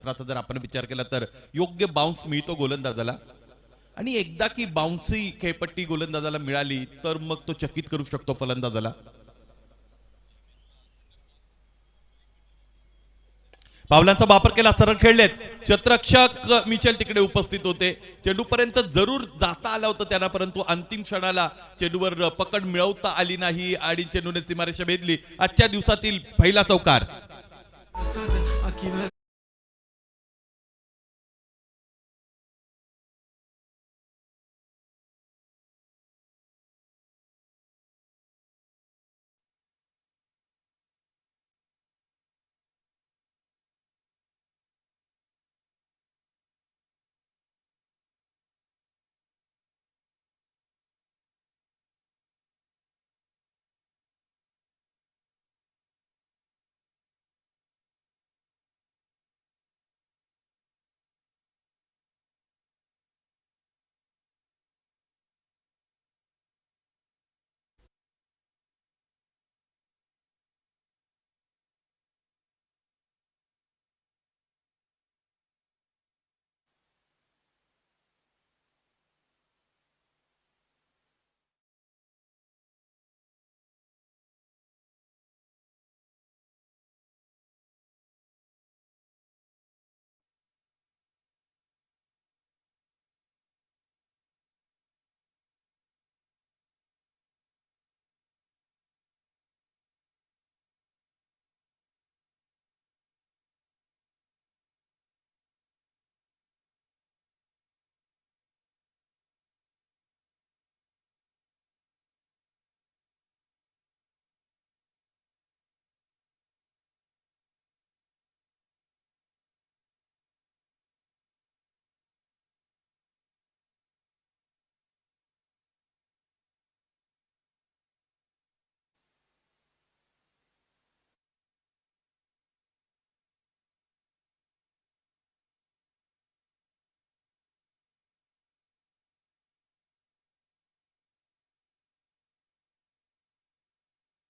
क्षेत्राचा जर आपण विचार केला तर योग्य बाउन्स मिळतो गोलंदाजाला आणि एकदा की बाउन्सी खेळपट्टी गोलंदाजाला मिळाली तर मग तो चकित करू शकतो फलंदाजाला. पावलांचा वापर केला, सरळ खेळलेत, क्षेत्ररक्षक मिचेल तिकडे उपस्थित होते. चेंडूपर्यंत जरूर जाता आला होता त्यांना, परंतु अंतिम क्षणाला चेंडूवर पकड मिळवता आली नाही आणि चेंडूने सीमारेषा भेदली. आजच्या दिवसातील पहिला चौकार.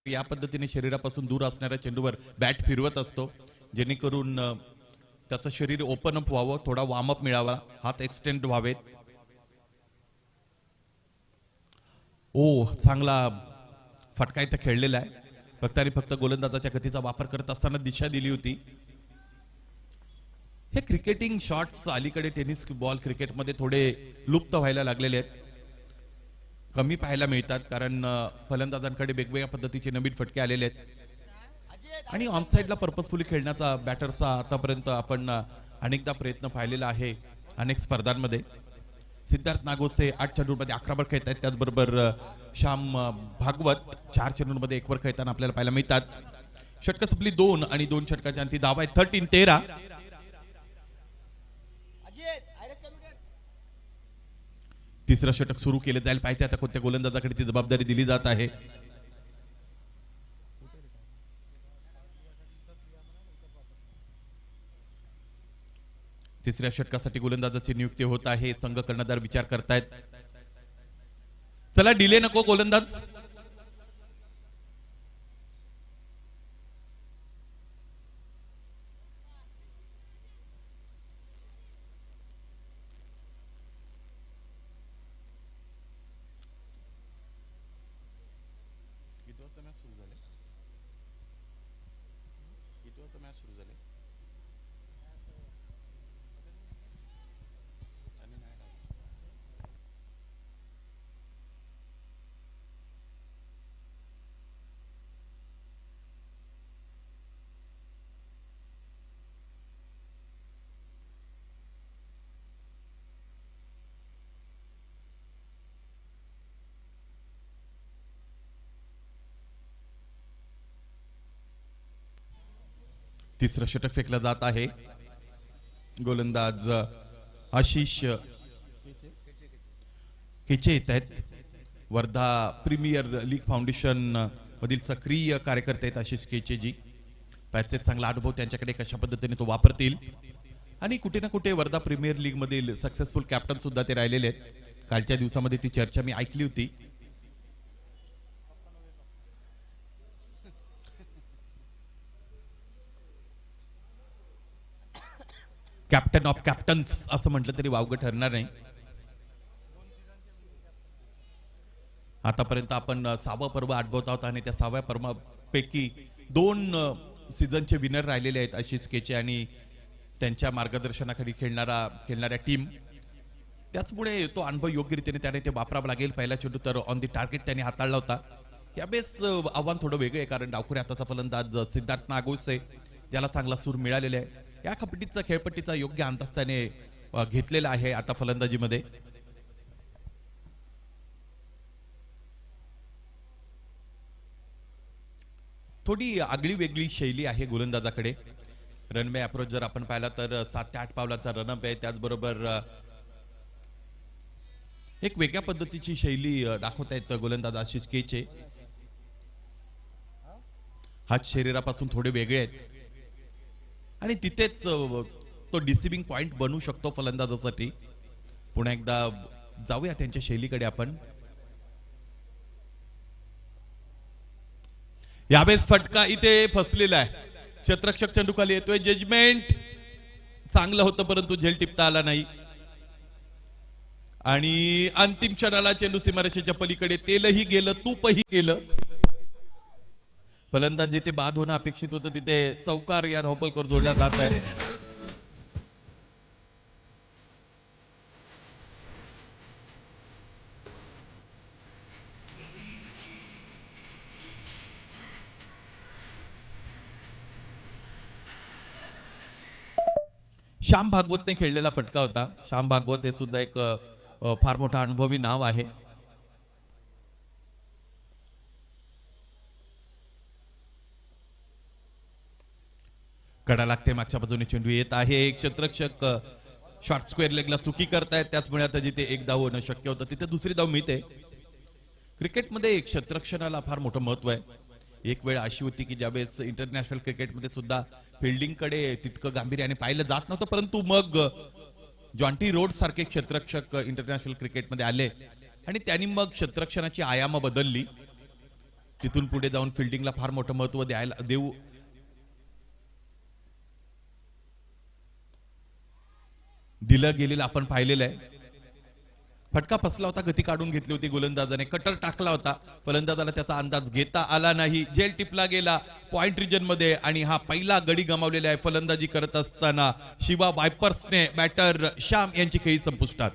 या पद्धतीने शरीरापासून दूर असणाऱ्या चेंडूवर बॅट फिरवत असतो, जेणेकरून त्याचं शरीर ओपन अप व्हावं, थोडा वॉर्मअप मिळावा, हात एक्सटेंड व्हावेत. ओ, चांगला फटका इथं खेळलेला आहे. फक्त आणि फक्त गोलंदाजाच्या गतीचा वापर करत असताना दिशा दिली होती. हे क्रिकेटिंग शॉट्स अलीकडे टेनिस बॉल क्रिकेटमध्ये थोडे लुप्त व्हायला लागलेले आहेत, कमी पाहायला मिळतात, कारण फलंदाजांकडे वेगवेगळ्या पद्धतीचे नवीन फटके आलेले आहेत आणि ऑनसाइडला पर्पजफुली खेळण्याचा बॅटरचा आतापर्यंत आपण अनेकदा प्रयत्न पाहिलेला आहे अनेक स्पर्धांमध्ये. सिद्धार्थ नागोसे 8 चेंडूंमध्ये 11 वर खेळत आहेत, त्याचबरोबर श्याम भागवत 4 चेंडूंमध्ये 1 वर खेळताना आपल्याला पाहायला मिळतात. षटक संपली 2 आणि 2 षटकाच्या अंती धावा आहेत 13. तिसरं षटक सुरू केलं जायला पाहिजे. आता कोणत्या गोलंदाजाकडे ती जबाबदारी दिली जात आहे. तिसऱ्या षटकासाठी गोलंदाजाची नियुक्ती होत आहे. संघ कर्णधार विचार करतायत, चला डिले नको गोलंदाज. तिसरं षटक फेकलं जात आहे. गोलंदाज आशिष केचे येत आहेत. वर्धा प्रीमियर लीग फाउंडेशन मधील सक्रिय कार्यकर्ते आहेत आशिष केचेजी. पॅचचे चांगला अनुभव त्यांच्याकडे, कशा पद्धतीने तो वापरतील आणि कुठे ना कुठे वर्धा प्रीमियर लीग मधील सक्सेसफुल कॅप्टन सुद्धा ते राहिलेले आहेत. कालच्या दिवसामध्ये ती चर्चा मी ऐकली होती. कॅप्टन ऑफ कॅप्टन्स असं म्हटलं तरी वावगं ठरणार नाही. आतापर्यंत आपण 6वं पर्व आठवत आहोत आणि त्या 6व्या पर्वापैकी 2 सीझनचे विनर राहिलेले आहेत आशिष केचे आणि त्यांच्या मार्गदर्शनाखाली खेळणाऱ्या टीम. त्याचमुळे तो अनुभव योग्यरीतीने त्याने ते वापरावा लागेल. पहिला चेंडू तर ऑन दी टार्गेट त्याने हाताळला होता. यावेळेस आव्हान थोडं वेगळं आहे कारण डावखुरी हाताचा फलंदाज सिद्धार्थ नागोसे ज्याला चांगला सूर मिळालेला आहे. या कबड्डीचा खेळपट्टीचा योग्य अंदाज त्याने घेतलेला आहे आता फलंदाजीमध्ये. थोडी आगळी वेगळी शैली आहे गोलंदाजाकडे. रनवे अप्रोच जर आपण पाहिला तर 7 ते 8 पावलाचा रनअप आहे. त्याचबरोबर एक वेगळ्या पद्धतीची शैली दाखवत आहेत गोलंदाज आशिष केचे. हात शरीरापासून थोडे वेगळे आहेत आणि तिथेच तो डिसिव्हिंग पॉइंट बनू शकतो फलंदाजासाठी. पुन्हा एकदा जाऊया त्यांच्या शैलीकडे आपण. यावेळेस फटका इथे फसलेला आहे. क्षेत्ररक्षक चेंडू खाली येतोय. जजमेंट चांगलं होतं परंतु झेल टिपता आला नाही आणि अंतिम क्षणाला चेंडू सीमारेषेच्या पलीकडे तेलही गेलं तूपही गेलं. फलंदाज जिथे बाद होणं अपेक्षित होतं तिथे चौकार या धावपलकर जोडला जात आहे. श्याम भागवतने खेळलेला फटका होता. श्याम भागवत हे सुद्धा एक फार मोठा अनुभवी नाव आहे. कडा लागते. मागच्या बाजूने चेंडू येत आहे. एक क्षेत्ररक्षक शॉर्ट स्क्वेअर लेगला चुकी करतायत. त्याचमुळे आता जिथे एक धाव होणं शक्य होतं तिथे दुसरी धाव मिळते. क्रिकेटमध्ये क्षेत्ररक्षणाला फार मोठं महत्व आहे. एक वेळ अशी होती की ज्यावेळेस इंटरनॅशनल क्रिकेटमध्ये सुद्धा फिल्डिंगकडे तितकं गांभीर्याने पाहिलं जात नव्हतं परंतु मग जॉन्टी रोड सारखे क्षेत्ररक्षक इंटरनॅशनल क्रिकेटमध्ये आले आणि त्यांनी मग क्षेत्ररक्षणाची आयाम बदलली. तिथून पुढे जाऊन फिल्डिंगला फार मोठं महत्व दिलं गेलेलं आपण पाहिलेलं आहे. फटका फसला होता. गती काढून घेतली होती गोलंदाजाने. कटर टाकला होता. फलंदाजाला त्याचा अंदाज घेता आला नाही. जेल टिपला गेला पॉइंट रिजन मध्ये आणि हा पहिला गडी गमावलेला आहे फलंदाजी करत असताना शिवा वायपर्सने. बॅटर श्याम यांची खेळी संपुष्टात.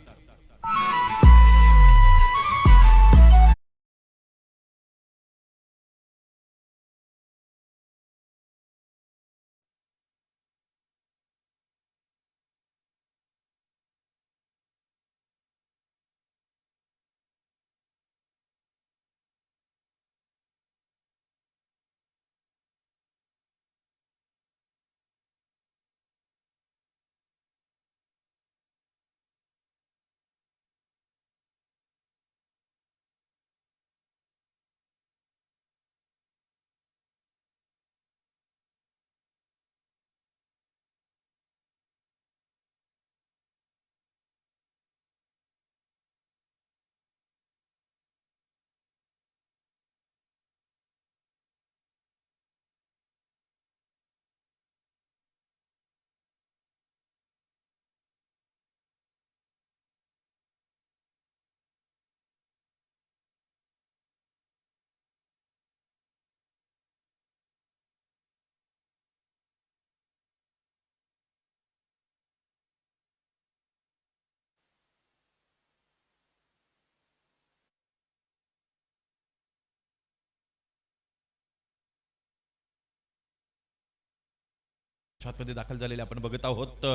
मध्ये दाखल झालेले आपण बघत आहोत.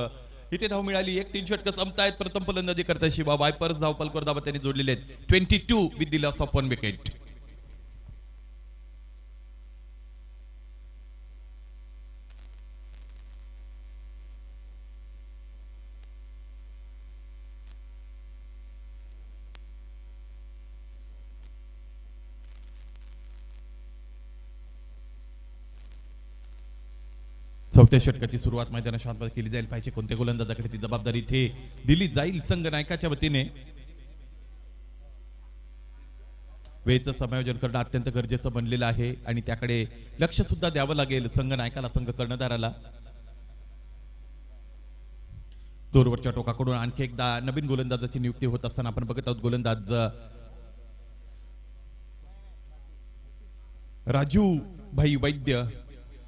इथे धाव मिळाली. 1-3 षटकं संपतायत. प्रथम फलंदाजी करताय शिवा वायपर्स. धावपलकर धावा त्यांनी जोडलेले आहेत 22 with the loss of 1 wicket. चौथ्या षटकाची सुरुवात मैदाना शांत केली जाईल पाहिजे. कोणत्या गोलंदाजाकडे ती जबाबदारी इथे दिली जाईल संघ नायकाच्या वतीने. वेळेचं समायोजन करणं अत्यंत गरजेचं बनलेलं आहे आणि त्याकडे लक्ष सुद्धा द्यावं लागेल संघ नायकाला, संघ कर्णधाराला. दोरवरच्या टोकाकडून आणखी एकदा नवीन गोलंदाजाची नियुक्ती होत असताना आपण बघत आहोत. गोलंदाज राजू भाई वैद्य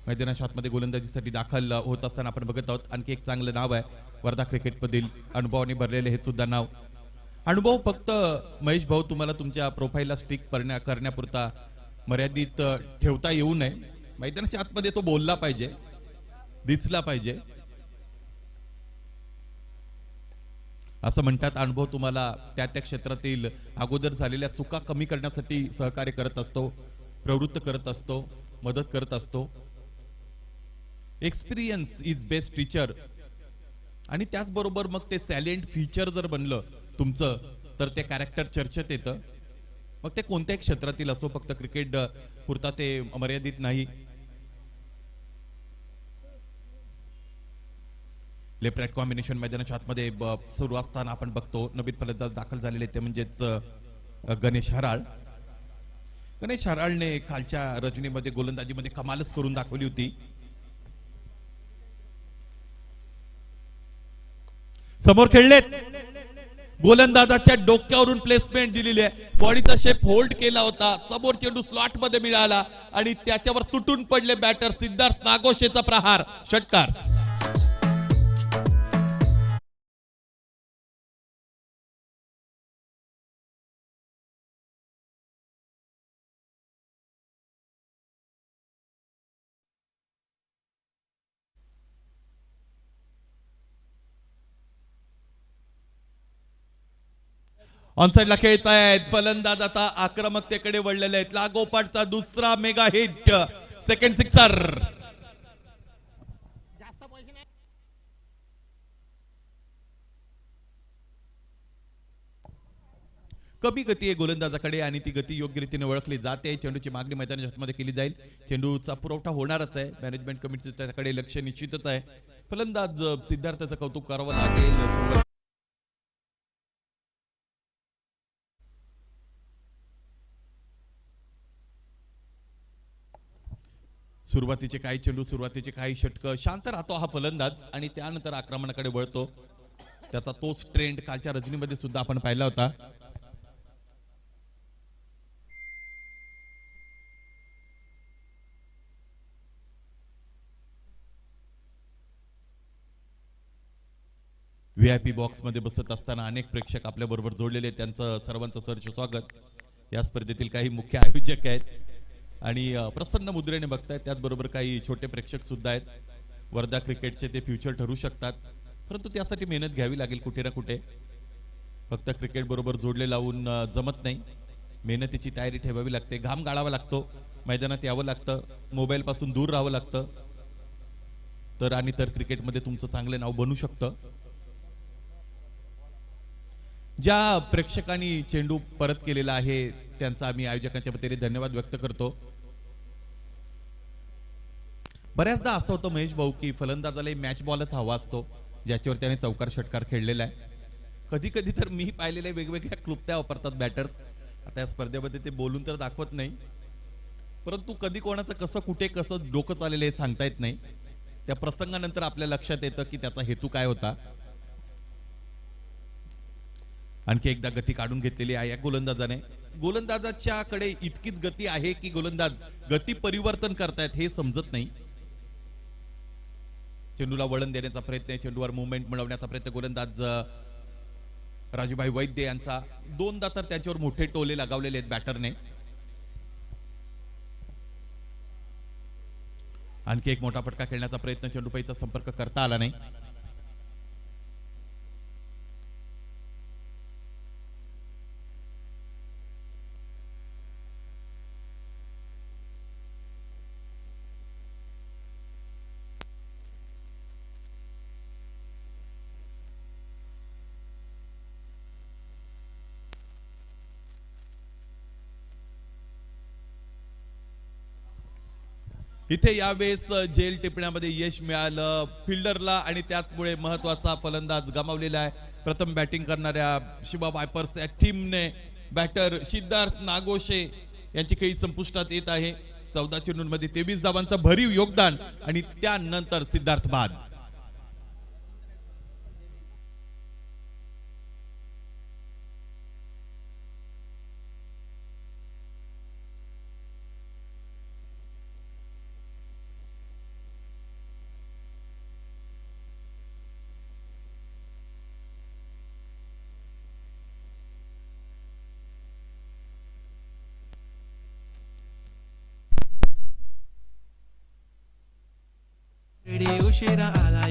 मैदानाच्या आतमध्ये गोलंदाजीसाठी दाखल होत असताना आपण बघत आहोत. आणखी एक चांगलं नाव आहे वर्धा क्रिकेट मधील अनुभवाने भरलेले हे सुद्धा नाव. अनुभव फक्त महेश भाऊ तुम्हाला तुमच्या प्रोफाईलला स्टिक करण्यापुरता मर्यादित ठेवता येऊ नये. मैदानाच्या आतमध्ये तो बोलला पाहिजे, दिसला पाहिजे. असं म्हणतात अनुभव तुम्हाला त्या क्षेत्रातील अगोदर झालेल्या चुका कमी करण्यासाठी सहकार्य करत असतो, प्रवृत्त करत असतो, मदत करत असतो. Experience is best teacher. आणि त्याचबरोबर मग ते सॅलेंट फीचर जर बनलं तुमचं तर ते कॅरेक्टर चर्चेत येतं. मग ते कोणत्याही क्षेत्रातील असो, फक्त क्रिकेट पुरता ते मर्यादित नाही. लेफ्ट राईट कॉम्बिनेशन मैदानाच्या आतमध्ये सुरू असताना आपण बघतो नवीन फलंदाज दाखल झालेले ते म्हणजेच गणेश हराळ. गणेश हराळने कालच्या रजनीमध्ये गोलंदाजीमध्ये कमालच करून दाखवली होती. समोर खेळलेत, गोलंदाजाच्या डोक्यावरून प्लेसमेंट दिलेली आहे, बॉडीचा शेप होल्ड केला होता, समोर चेंडू स्लॉट मध्ये मिळाला आणि त्याच्यावर तुटून पडले बॅटर सिद्धार्थ नागोशेचा प्रहार, षटकार. ऑनसाइडला खेळतायत फलंदाज, आता आक्रमकतेकडे वळलेले आहेत. लागोपाठचा दुसरा मेगा हिट, सेकंड सिक्सर. कमी गती आहे गोलंदाजाकडे आणि ती गती योग्य रीतीने ओळखली जाते. चेंडूची मागणी मैदानाच्या आतमध्ये केली जाईल. चेंडूचा पुरवठा होणारच आहे. मॅनेजमेंट कमिटीचं त्याकडे लक्ष निश्चितच आहे. फलंदाज सिद्धार्थाचं कौतुक करावं लागेल. सुरुवातीचे काही चेंडू, सुरुवातीचे काही षटक शांत राहतो हा फलंदाज आणि त्यानंतर आक्रमणाकडे वळतो. त्याचा तोच ट्रेंड कालच्या रजनीमध्ये सुद्धा आपण पाहिला होता. व्हीआयपी बॉक्स मध्ये बसत असताना अनेक प्रेक्षक आपल्या बरोबर जोडलेले आहेत. त्यांचं सर्वांचं सहर्ष स्वागत. या स्पर्धेतील काही मुख्य आयोजक आहेत आणि प्रसन्न मुद्रेने बघतायत. त्याचबरोबर काही छोटे प्रेक्षक सुद्धा आहेत. वर्धा क्रिकेटचे ते फ्युचर ठरू शकतात, परंतु त्यासाठी मेहनत घ्यावी लागेल कुठे ना कुठे. फक्त क्रिकेट बरोबर जोडले लावून जमत नाही. मेहनतीची तयारी ठेवावी लागते, घाम गाळावा लागतो, मैदानात यावं लागतं, मोबाईल पासून दूर राहावं लागतं. तर आणि तर क्रिकेटमध्ये तुमचं चांगलं नाव बनू शकतं. ज्या प्रेक्षकांनी चेंडू परत केलेला आहे त्यांचा आम्ही आयोजकांच्या वतीने धन्यवाद व्यक्त करतो. बऱ्याचदा असं होतं महेश भाऊ की फलंदाजाला मॅच बॉलच हवा असतो ज्याच्यावर त्याने चौकार षटकार खेळलेला आहे. कधी कधी तर मी पाहिलेले वेगवेगळ्या क्लुप्त्या वापरतात बॅटर्स. आता या स्पर्धेमध्ये ते बोलून तर दाखवत नाही, परंतु कधी कोणाचं कसं कुठे कसं डोकं चाललेलं हे सांगता येत नाही. त्या प्रसंगानंतर आपल्या लक्षात येतं की त्याचा हेतू काय होता. आणखी एकदा गती काढून घेतलेली आहे या गोलंदाजाने. गोलंदाजाच्याकडे इतकीच गती आहे की गोलंदाज गती परिवर्तन करतायत हे समजत नाही. चेंडूला वळण देण्याचा प्रयत्न, चेंडूवर मुवमेंट मिळवण्याचा प्रयत्न गोलंदाज राजूभाई वैद्य यांचा. दोनदा तर त्याच्यावर मोठे टोले लगावलेले आहेत बॅटरने. आणखी एक मोठा फटका खेळण्याचा प्रयत्न, चेंडूपाईचा संपर्क करता आला नाही. इथे यावेळेस झेल टिपण्यामध्ये यश मिळालं फिल्डरला आणि त्याचमुळे महत्वाचा फलंदाज गमावलेला आहे. प्रथम बॅटिंग करणाऱ्या शिवा वायपर्स या टीमने बॅटर सिद्धार्थ नागोशे यांची खेळी संपुष्टात येत आहे. 14 चेंडूंमध्ये 23 धावांचं भरीव योगदान आणि त्यानंतर सिद्धार्थ बाद. उशिरा आला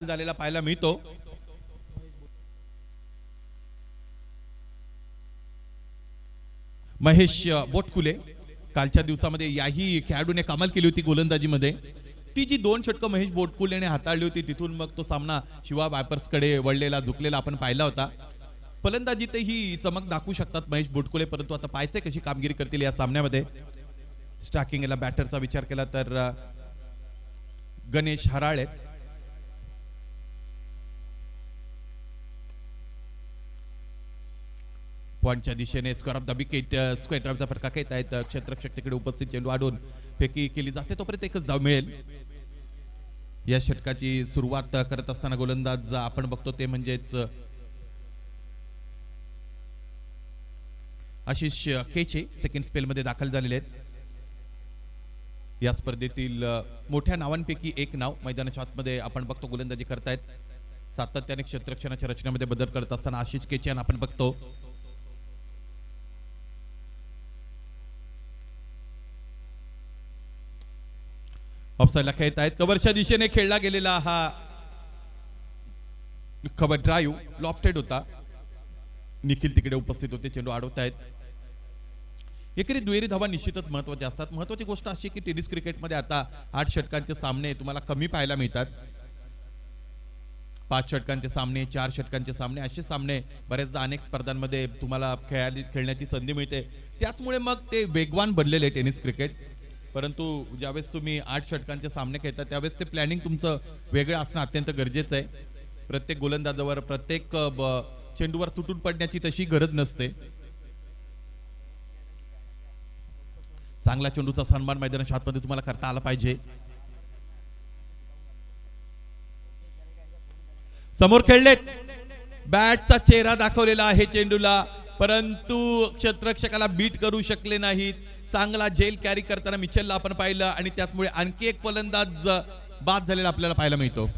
झालेला पाहायला मिळतो. महेश बोटकुले कालच्या दिवसामध्ये याही खेळाडूने कमाल केली होती गोलंदाजीमध्ये. ती जी 2 षटकं महेश बोटकुलेने हाताळली होती तिथून मग तो सामना शिवा वायपर्सकडे वळलेला झुकलेला आपण पाहिला होता. फलंदाजीतही चमक दाखवू शकतात महेश बोटकुले, परंतु आता पाहायचंय कशी कामगिरी करतील या सामन्यामध्ये. स्ट्रायकिंगला बॅटरचा विचार केला तर गणेश हराळे, पॉइंटच्या दिशेने square of the wicket square ड्राईव्हचा फटका घेत आहेत. क्षेत्ररक्षक तिकडे उपस्थित चेंडू आडून फेकी केली जाते, तोपर्यंत एकच धाव मिळेल. या षटकाची सुरुवात करत असताना गोलंदाज आपण बघतो ते म्हणजेच आशिष केचे सेकंड स्पेल मध्ये दाखल झालेले आहेत. या स्पर्धेतील मोठ्या नावांपैकी एक नाव मैदानाच्या आतमध्ये आपण बघतो गोलंदाजी करतायत. सातत्याने क्षेत्ररक्षणाच्या रचनेमध्ये बदल करत असताना आशिष केचे आपण बघतो. ऑफसाईडला खेळत आहेत. कव्हरच्या दिशेने खेळला गेलेला हा कव्हर ड्राईव्ह लॉफ्टेड होता. निखिल तिकडे उपस्थित होते, चेंडू अडवत आहेत. एकेरी दुहेरी धावा निश्चितच महत्वाच्या असतात. महत्वाची गोष्ट अशी की टेनिस क्रिकेटमध्ये आता 8 षटकांचे सामने तुम्हाला कमी पाहायला मिळतात. 5 षटकांचे सामने, 4 षटकांचे सामने, असे सामने बऱ्याचदा अनेक स्पर्धांमध्ये तुम्हाला खेळण्याची संधी मिळते. त्याचमुळे मग ते वेगवान बनलेले टेनिस क्रिकेट. परंतु ज्यावेळेस तुम्ही 8 षटकांचे सामने खेळता त्यावेळेस ते प्लॅनिंग तुमचं वेगळं असणं अत्यंत गरजेचं आहे. प्रत्येक गोलंदाजावर प्रत्येक चेंडूवर तुटून पडण्याची तशी गरज नसते. चांगला चेंडूचा सन्मान मैदानाच्या आतमध्ये तुम्हाला करता आला पाहिजे. समोर खेळलेत, बॅटचा चेहरा दाखवलेला आहे चेंडूला, परंतु क्षेत्ररक्षकाला बीट करू शकले नाहीत. चांगला झेल कॅरी करताना मिचेलला आपण पाहिलं आणि त्याचमुळे आणखी एक फलंदाज बाद झालेला आपल्याला पाहायला मिळतो.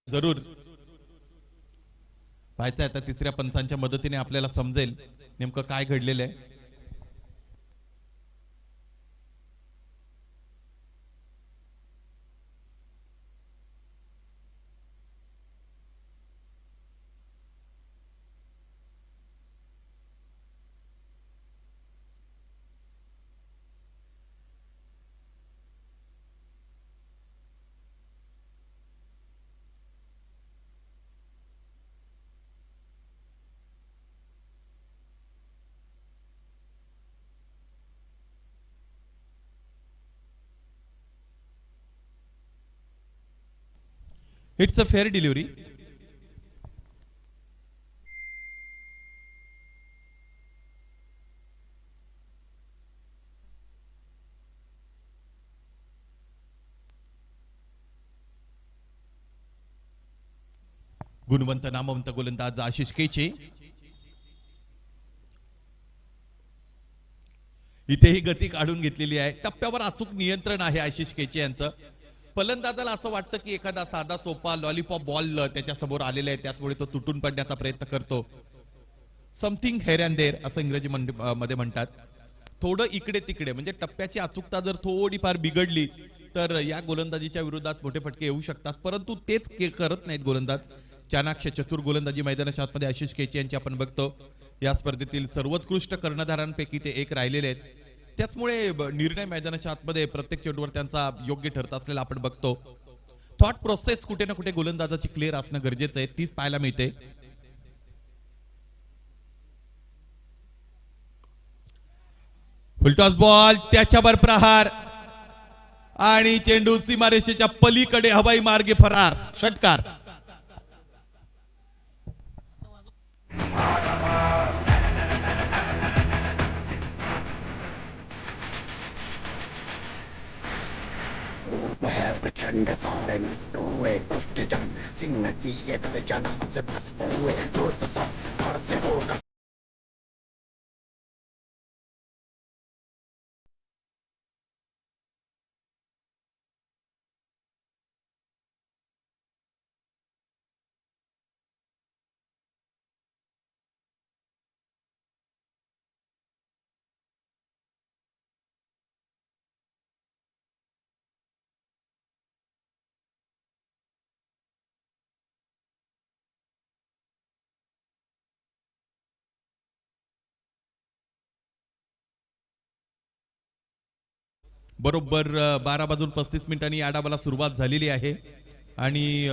जरूर पाहायचं आता तिसऱ्या पंचांच्या मदतीने आपल्याला समजेल नेमकं काय घडलेलं आहे. It's a fair delivery. गुणवंत नामवंत गोलंदाज आशिष केचे इथेही गती काढून घेतलेली आहे. टप्प्यावर अचूक नियंत्रण आहे आशिष केचे यांचं. फलंदाजाला असं वाटतं की एखादा साधा सोपा लॉलीपॉप बॉल त्याच्या समोर आलेला आहे, त्याचमुळे तो तुटून पडण्याचा प्रयत्न करतो. समथिंग हेअर अँड देअर असं इंग्रजी मध्ये म्हणतात. थोडं इकडे तिकडे म्हणजे टप्प्याची अचूकता जर थोडीफार बिघडली तर या गोलंदाजीच्या विरोधात मोठे फटके येऊ शकतात, परंतु तेच करत नाहीत गोलंदाज. चाणाक्ष चतुर गोलंदाजी मैदानाच्या आतमध्ये आशिष केचे यांची आपण बघतो. या स्पर्धेतील सर्वोत्कृष्ट कर्णधारांपैकी ते एक राहिलेले आहेत. त्याचमुळे निर्णय मैदानाच्या आतमध्ये प्रत्येक चेंडूवर त्यांचा योग्य ठरत असलेला आपण बघतो. थॉट प्रोसेस कुठे ना कुठे गोलंदाजाची क्लिअर असणं गरजेचं आहे, तीच पाहायला मिळते. फुलटॉस बॉल, त्याच्यावर प्रहार आणि चेंडू सीमारेषेच्या पलीकडे हवाई मार्गे फरार. षटकार. प्रचंड सामने कुष्ठजन सिंह की ये जना से बस हुए दोस्त सब घर से होगा. बरोबर 12:35 या डावाला सुरुवात झालेली आहे आणि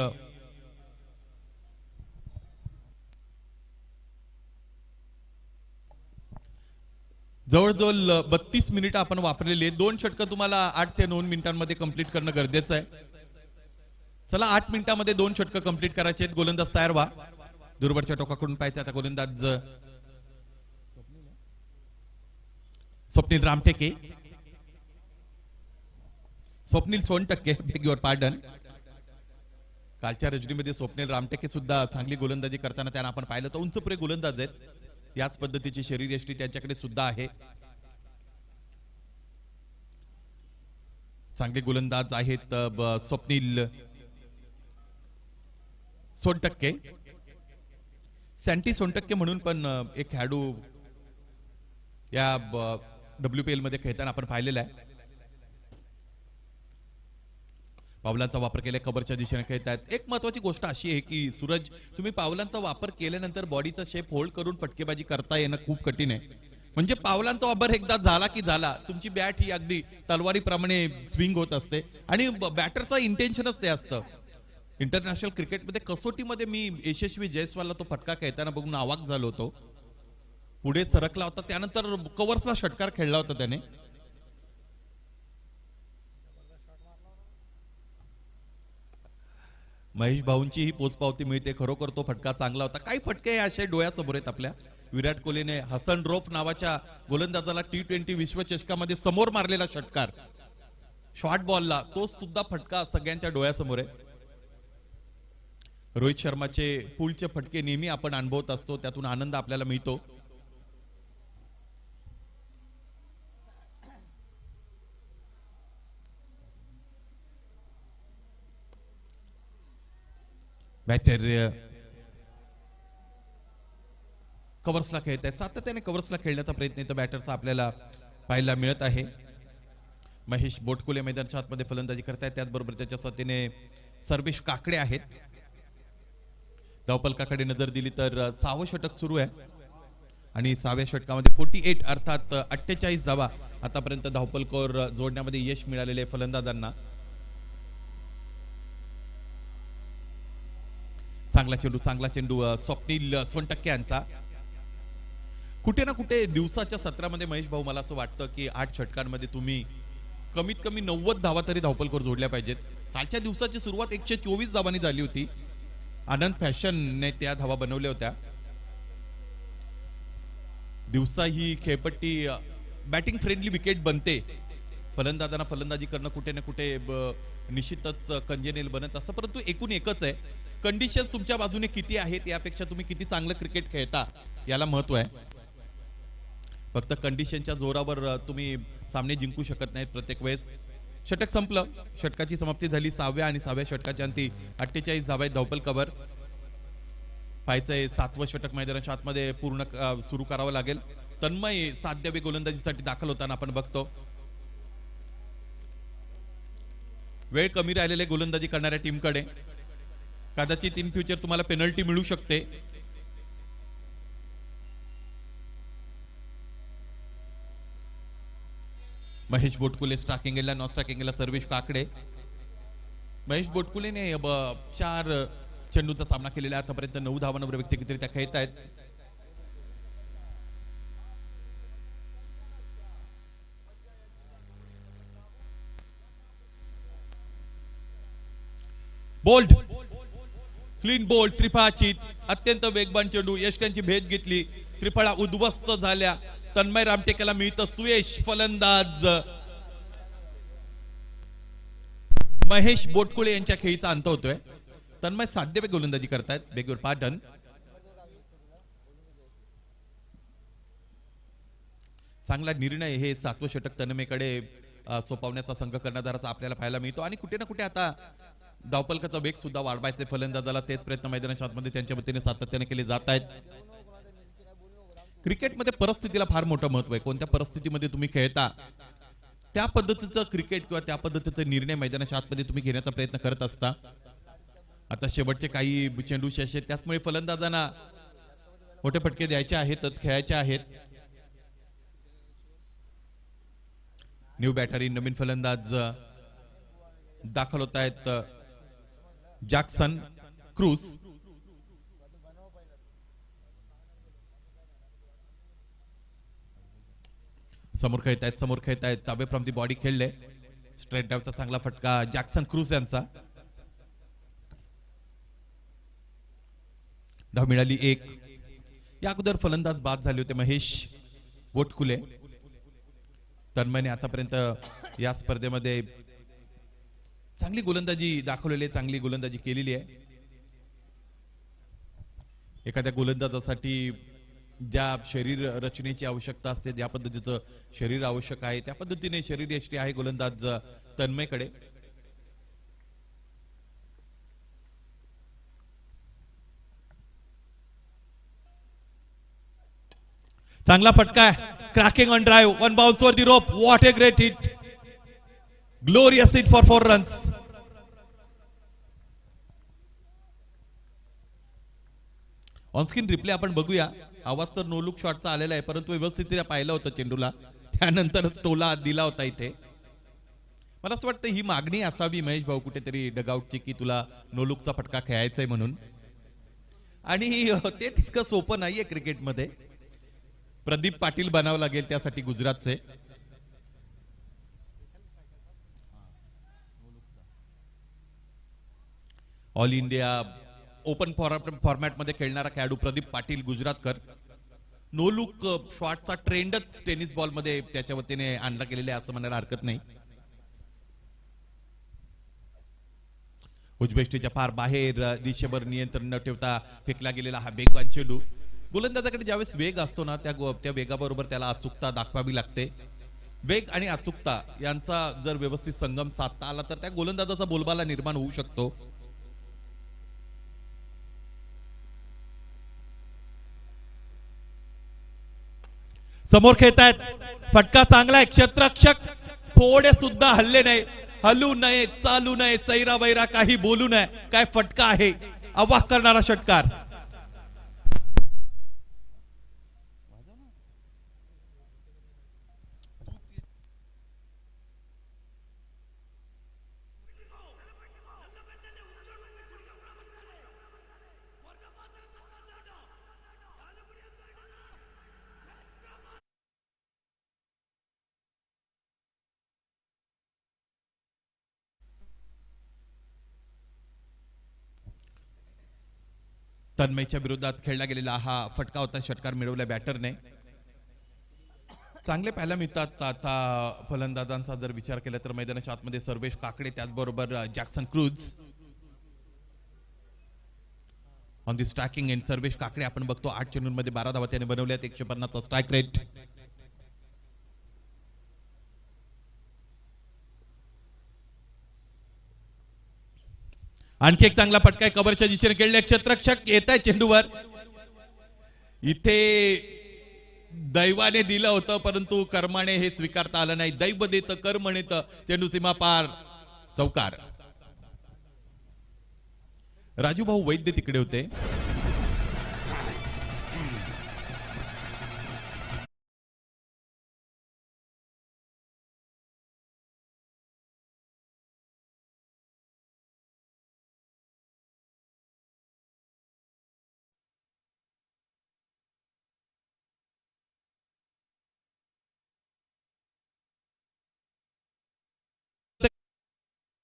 जवळजवळ 32 मिनिटं आपण वापरलेली आहेत. 2 षटकं तुम्हाला 8 ते 9 मिनिटांमध्ये कंप्लीट करणं गरजेचं आहे. चला 8 मिनिटांमध्ये 2 षटकं कंप्लीट करायचे आहेत. गोलंदाज तयार व्हा. दुर्बरच्या टोकाकडून पाहायचं आता गोलंदाज Swapnil Ramteke, Swapnil Sontakke, beg your pardon. कालच्या रजनीमध्ये स्वप्नील रामटेके सुद्धा चांगली गोलंदाजी करताना त्यांना आपण पाहिलं तर उंचपुरे गोलंदाज आहेत. याच पद्धतीची शरीरयष्टी त्यांच्याकडे सुद्धा आहे. चांगले गोलंदाज आहेत स्वप्नील सोनटक्के. सँटी सोनटक्के म्हणून पण एक खेळाडू या WPL मध्ये खेळताना आपण पाहिलेला आहे. पावलांचा वापर केलाय, कबरच्या दिशेने खेळतात. एक महत्वाची गोष्ट अशी आहे की सूरज, तुम्ही पावलांचा वापर केल्यानंतर बॉडीचा शेप होल्ड करून फटकेबाजी करता येणं खूप कठीण आहे. म्हणजे पावलांचा वापर एकदा झाला की झाला, तुमची बॅट ही अगदी तलवारीप्रमाणे स्विंग होत असते आणि बॅटरचा इंटेन्शनच ते असतं. इंटरनॅशनल क्रिकेटमध्ये कसोटीमध्ये मी यशस्वी जयस्वालला तो फटका खेळताना बघून अवाक झालो होतो. पुढे सरकला होता, त्यानंतर कव्हरचा षटकार खेळला होता त्याने. महेश भाऊंची ही पोचपावती मिळते. खरोखर तो फटका चांगला होता. काही फटके असे डोळ्यासमोर आहेत आपल्या. विराट कोहलीने हसन रोप नावाच्या गोलंदाजाला T20 विश्वचषकामध्ये समोर मारलेला षटकार शॉर्ट बॉलला, तो सुद्धा फटका सगळ्यांच्या डोळ्यासमोर आहे. रोहित शर्माचे पुलचे फटके नेहमी आपण अनुभवत असतो, त्यातून आनंद आपल्याला मिळतो. बॅटर कव्हर्सला खेळत आहे, सातत्याने कव्हर्सला खेळण्याचा प्रयत्न इथं बॅटरचा आपल्याला पाहायला मिळत आहे. महेश बोटकुले मैदानाच्या आतमध्ये फलंदाजी करतायत, त्याचबरोबर त्याच्या साथीने सर्वेश काकडे आहेत. धावपलकाकडे नजर दिली तर 6वं षटक सुरू आहे आणि 6व्या षटकामध्ये 48 अर्थात 48 धावा आतापर्यंत धावपलकोर जोडण्यामध्ये यश मिळालेले फलंदाजांना. चांगला चेंडू स्वप्नील सोनटक्के यांचा. कुठे ना कुठे दिवसाच्या सत्रामध्ये महेश भाऊ मला असं वाटतं की 8 षटकांमध्ये तुम्ही कमीत कमी 90 धावा तरी धावपलकोर जोडल्या पाहिजेत. कालच्या दिवसाची सुरुवात 124 धावांनी झाली होती. आनंद फॅशनने त्या धावा बनवल्या होत्या. दिवसा ही खेळपट्टी बॅटिंग फ्रेंडली विकेट बनते. फलंदाजांना फलंदाजी करणं कुठे ना कुठे निश्चितच कंजेनेल बनत असतं, परंतु एकूण एकच आहे, कंडिशन तुमच्या बाजूने किती आहेत यापेक्षा तुम्ही किती चांगलं क्रिकेट खेळता याला महत्व आहे. फक्त कंडिशनच्या जोरावर तुम्ही सामने जिंकू शकत नाहीत प्रत्येक वेळेस. षटक संपलं, षटकाची समाप्ती झाली. 6व्या आणि 6व्या षटकाच्या अंती 48 धावा आहेत धावपलकावर. पाहायचंय 7वं षटक मैदानाच्या आतमध्ये पूर्ण सुरू करावं लागेल. तन्मय साध्यावी गोलंदाजीसाठी दाखल होताना आपण बघतो. वेळ कमी राहिलेले गोलंदाजी करणाऱ्या टीमकडे कदाचित इन फ्युचर तुम्हाला पेनल्टी मिळू शकते. महेश बोटकुले स्ट्रायकिंग एला, नॉन स्ट्रायकिंग एला सर्वेश काकडे. महेश बोटकुलेने 4 चेंडूचा सामना केलेला आहे आतापर्यंत. 9 धावांवर व्यक्तिगतरित्या खेळत आहेत. बोल्ड क्लीन बोल्ड त्रिफळाची अत्यंत वेगवान चेंडू, यष्ट्यांची भेट घेतली, त्रिफळा उद्ध्वस्त झाल्या. तन्मय रामटेकेला मिळतं सुयश. फलंदाज महेश बोटकुळे यांच्या खेळीचा अंत होतोय. तन्मय साध्य गोलंदाजी करतायत. बेगूर पाटण. चांगला निर्णय हे 7वं षटक तन्मयकडे सोपवण्याचा संघ कर्णधाराचा आपल्याला पाहायला मिळतो आणि कुठे ना कुठे आता धावपलकाचा वेग सुद्धा वाढवायचे फलंदाजाला तेच प्रयत्न मैदानाच्या आतमध्ये त्यांच्या वतीने सातत्याने केले जात आहेत. क्रिकेटमध्ये परिस्थितीला फार मोठं महत्व आहे. कोणत्या परिस्थितीमध्ये तुम्ही खेळता त्या पद्धतीचं क्रिकेट किंवा त्या पद्धतीचे निर्णय मैदानाच्या आतमध्ये तुम्ही घेण्याचा प्रयत्न करत असता. आता शेवटचे काही चेंडू शेष आहेत, त्याचमुळे फलंदाजांना मोठे फटके द्यायचे आहेतच, खेळायचे आहेत. न्यू बॅटरी नवीन फलंदाज दाखल होत आहेत. Jackson cruise. समोर खेळत आहेत ताबे फ्रॉम दी बॉडी खेळले. स्ट्रेट ड्राईव्हचा चांगला फटका जॅक्सन क्रूज यांचा. धाव मिळाली 1. या अगोदर फलंदाज बाद झाले होते महेश बोटकुले. तन्मयने आतापर्यंत या स्पर्धेमध्ये चांगली गोलंदाजी दाखवलेली आहे, चांगली गोलंदाजी केलेली आहे. एखाद्या गोलंदाजासाठी ज्या शरीर रचनेची आवश्यकता असते, ज्या पद्धतीचं शरीर आवश्यक आहे त्या पद्धतीने शरीर यष्टी आहे गोलंदाज तन्मयकडे. चांगला फटका आहे. Cracking on drive, 1 bounce over the rope. What a great hit. Glorious hit for 4 runs. Onscreen replay आपण बघूया. आवाज तर नो लुक शॉटचा आलेला आहे, परंतु व्यवस्थितरित्या पाहिलं होतं चेंडूला, त्यानंतरच टोला दिला होता इथे. मला असं वाटतं ही मागणी असावी महेश भाऊ कुठेतरी डगआउटची की तुला नो लुकचा फटका खेळायचा आहे म्हणून. आणि ते तितकं सोपं नाहीये क्रिकेटमध्ये. प्रदीप पाटील बनावं लागेल त्यासाठी गुजरातचे. ऑल इंडिया ओपन फॉर्मॅट मध्ये खेळणारा खेळाडू प्रदीप पाटील गुजरातकर. नो लुक शॉटचा ट्रेंडच टेनिस बॉल मध्ये त्याच्या वतीने आणला गेलेला आहे असं म्हणायला हरकत नाही. उजबेष्टीच्या फार बाहेर दिशेवर नियंत्रण न ठेवता फेकला गेलेला हा वेगवान चेंडू. गोलंदाजाकडे ज्यावेळेस वेग असतो ना त्या वेगाबरोबर त्याला अचूकता दाखवावी लागते. वेग आणि अचूकता यांचा जर व्यवस्थित संगम साधता आला तर त्या गोलंदाजाचा बोलबाला निर्माण होऊ शकतो. समोर खेळतायत, फटका चांगला आहे, क्षेत्ररक्षक थोडे सुद्धा हल्ले नाही, हलू नये, चालू नये, सैरा बैरा काही बोलू नये, काय फटका आहे, अवाक करणारा षटकार. तन्मयच्या विरोधात खेळला गेलेला हा फटका होता, षटकार मिळवला बॅटरने. चांगले पाहायला मिळतात आता फलंदाजांचा जर विचार केला तर मैदानाच्या आतमध्ये सर्वेश काकडे, त्याचबरोबर Jackson cruise on the striking end. Sarvesh Kakade आपण बघतो 8 चेंडूंमध्ये 12 धावा त्याने बनवल्यात, 150 चा स्ट्राईक रेट. आणखी एक चांगला फटका आहे, कव्हरच्या दिशेने खेळले, क्षेत्ररक्षक येत आहे चेंडूवर. इथे दैवाने दिलं होतं परंतु कर्माने हे स्वीकारता आलं नाही. दैव देतं कर्म नेतं, चेंडू सीमा पार, चौकार. राजूभाऊ वैद्य तिकडे होते.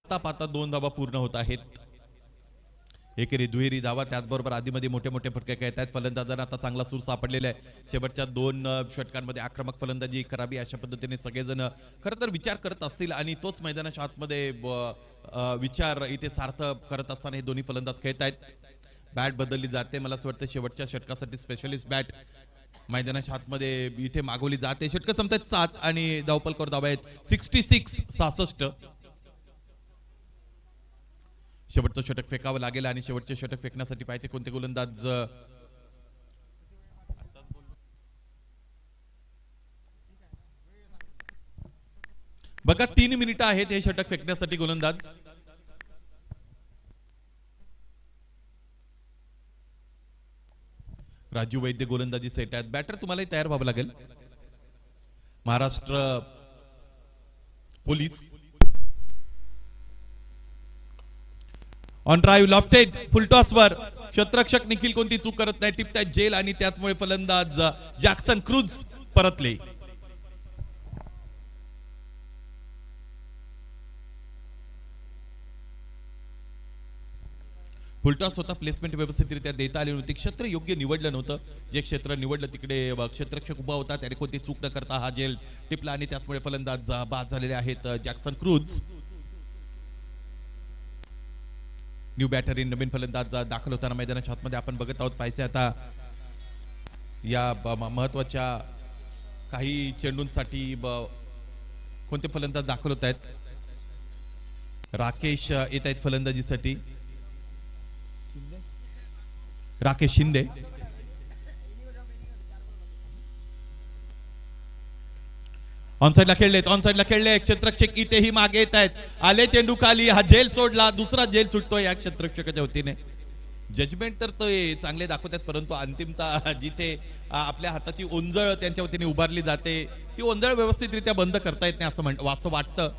पाता 2 धावा पूर्ण होत आहेत. एकेरी दुहेरी धावा, त्याचबरोबर आधीमध्ये मोठे मोठे फटके खेळत आहेत. फलंदाजांना आता चांगला सूर सापडलेला आहे. शेवटच्या 2 षटकांमध्ये आक्रमक फलंदाजी करावी अशा पद्धतीने सगळेजण खरं तर विचार करत असतील आणि तोच मैदानाच्या आतमध्ये विचार इथे सार्थ करत असताना हे दोन्ही फलंदाज खेळत आहेत. बॅट बदलली जाते, मला असं वाटतं शेवटच्या षटकासाठी स्पेशलिस्ट बॅट मैदानाच्या आतमध्ये इथे मागवली जाते. षटकं संपतात 7 आणि धावपलकर धावा आहेत 66. शेवटचं षटक फेकावं लागेल आणि शेवटचे षटक फेकण्यासाठी पाहिजे कोणते गोलंदाज. बघा 3 मिनिटं आहेत हे षटक फेकण्यासाठी गोलंदाज. राजू वैद्य गोलंदाजी सेट आहेत. बॅटर तुम्हालाही तयार व्हावं लागेल. Maharashtra police on drive lofted full toss वर, क्षेत्ररक्षक निखिल कोणती चूक करत नाही, टिपतायत जेल आणि त्याचमुळे फलंदाज जॅक्सन क्रूज परतले. फुलटॉस होता, प्लेसमेंट व्यवस्थितरित्या देता आली नव्हती, क्षेत्र योग्य निवडलं नव्हतं. जे क्षेत्र निवडलं तिकडे क्षेत्ररक्षक उभा होता, त्याने कोणती चूक न करता हा जेल टिपला आणि त्याचमुळे फलंदाज बाद झालेले आहेत Jackson Cruz. New batter in, नवीन फलंदाज दाखल होताना मैदानाच्या आतमध्ये आपण बघत आहोत. पाहिजे आता या महत्वाच्या काही चेंडूंसाठी कोणते फलंदाज दाखल होत आहेत. राकेश येत आहेत फलंदाजीसाठी, राकेश शिंदे. ऑनसाइडला खेळले, क्षेत्ररक्षक इथेही मागे येत आहेत. आले चेंडू खाली, हा जेल सोडला, दुसरा जेल सुटतोय या क्षेत्ररक्षकाच्या वतीने. जजमेंट तर तो चांगले दाखवतात परंतु अंतिमतः जिथे आपल्या हाताची ओंजळ त्यांच्या वतीने उभारली जाते ती ओंजळ व्यवस्थितरित्या बंद करता येत नाही असं वाटतं.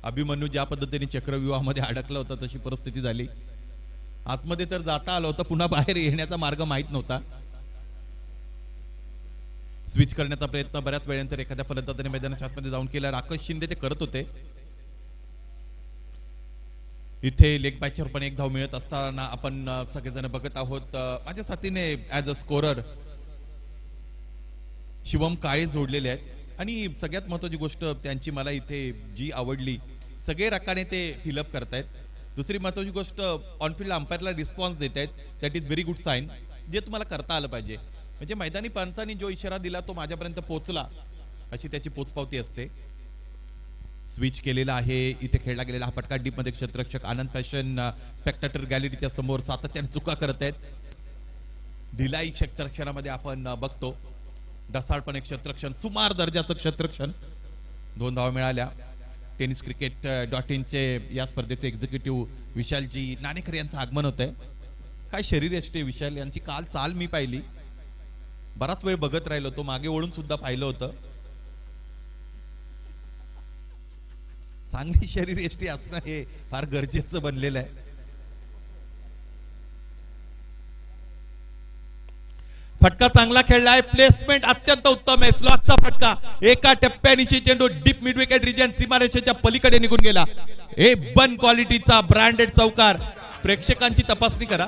अभिमन्यू ज्या पद्धतीने चक्रव्यूहामध्ये अडकला होता तशी परिस्थिती झाली. आतमध्ये तर जाता आलं होतं, पुन्हा बाहेर येण्याचा मार्ग माहित नव्हता. स्विच करण्याचा प्रयत्न बऱ्याच वेळानंतर एखाद्या फलंदाजाने मैदानाच्या आतमध्ये जाऊन केला. राकेश शिंदे ते करत होते. इथे लेग बायचर पण एक धाव मिळत असताना आपण सगळेजण बघत आहोत. माझ्या साथीने ऍज अ स्कोरर शिवम काळे जोडलेले आहेत आणि सगळ्यात महत्वाची गोष्ट त्यांची मला इथे जी आवडली, सगळे रकाने ते फिलअप करतायत. दुसरी महत्वाची गोष्ट ऑनफिल्ड अंपायरला रिस्पॉन्स देत आहेत. That is very good sign, जे तुम्हाला करता आलं पाहिजे. म्हणजे मैदानी पंचांनी जो इशारा दिला तो माझ्यापर्यंत पोहोचला अशी त्याची पोचपावती असते. स्विच केलेला आहे. इथे खेळला गेलेला हा फटका डीप मध्ये क्षेत्ररक्षक आनंद फॅशन स्पेक्टेटर गॅलरीच्या समोर सातत्याने चुका करत आहेत. ढिलाई क्षेत्ररक्षणामध्ये आपण बघतो. ढसाळपणे क्षेत्ररक्षण, सुमार दर्जाचं क्षेत्ररक्षण. 2 धावा मिळाल्या. टेनिस क्रिकेट .inचे या स्पर्धेचे एक्झिक्युटिव्ह विशालजी नाणेकर यांचं आगमन होत आहे. काय शरीर यष्टी विशाल यांची. काल चाल मी पाहिली, बराच वेळ बघत राहिलो होतो, मागे वळून सुद्धा पाहिलं होतं. चांगली शरीर यष्टी असणं हे फार गरजेचं बनलेलं आहे. फटका चांगला खेळलाय, प्लेसमेंट अत्यंत उत्तम आहे. स्लॉकचा फटका एका टप्प्यानिशी चेंडू डीप मिड विकेट रिजन सीमारेषेच्या पलीकडे निघून गेला. ए बन क्वालिटीचा ब्रँडेड चौकार. प्रेक्षकांची तपासणी करा.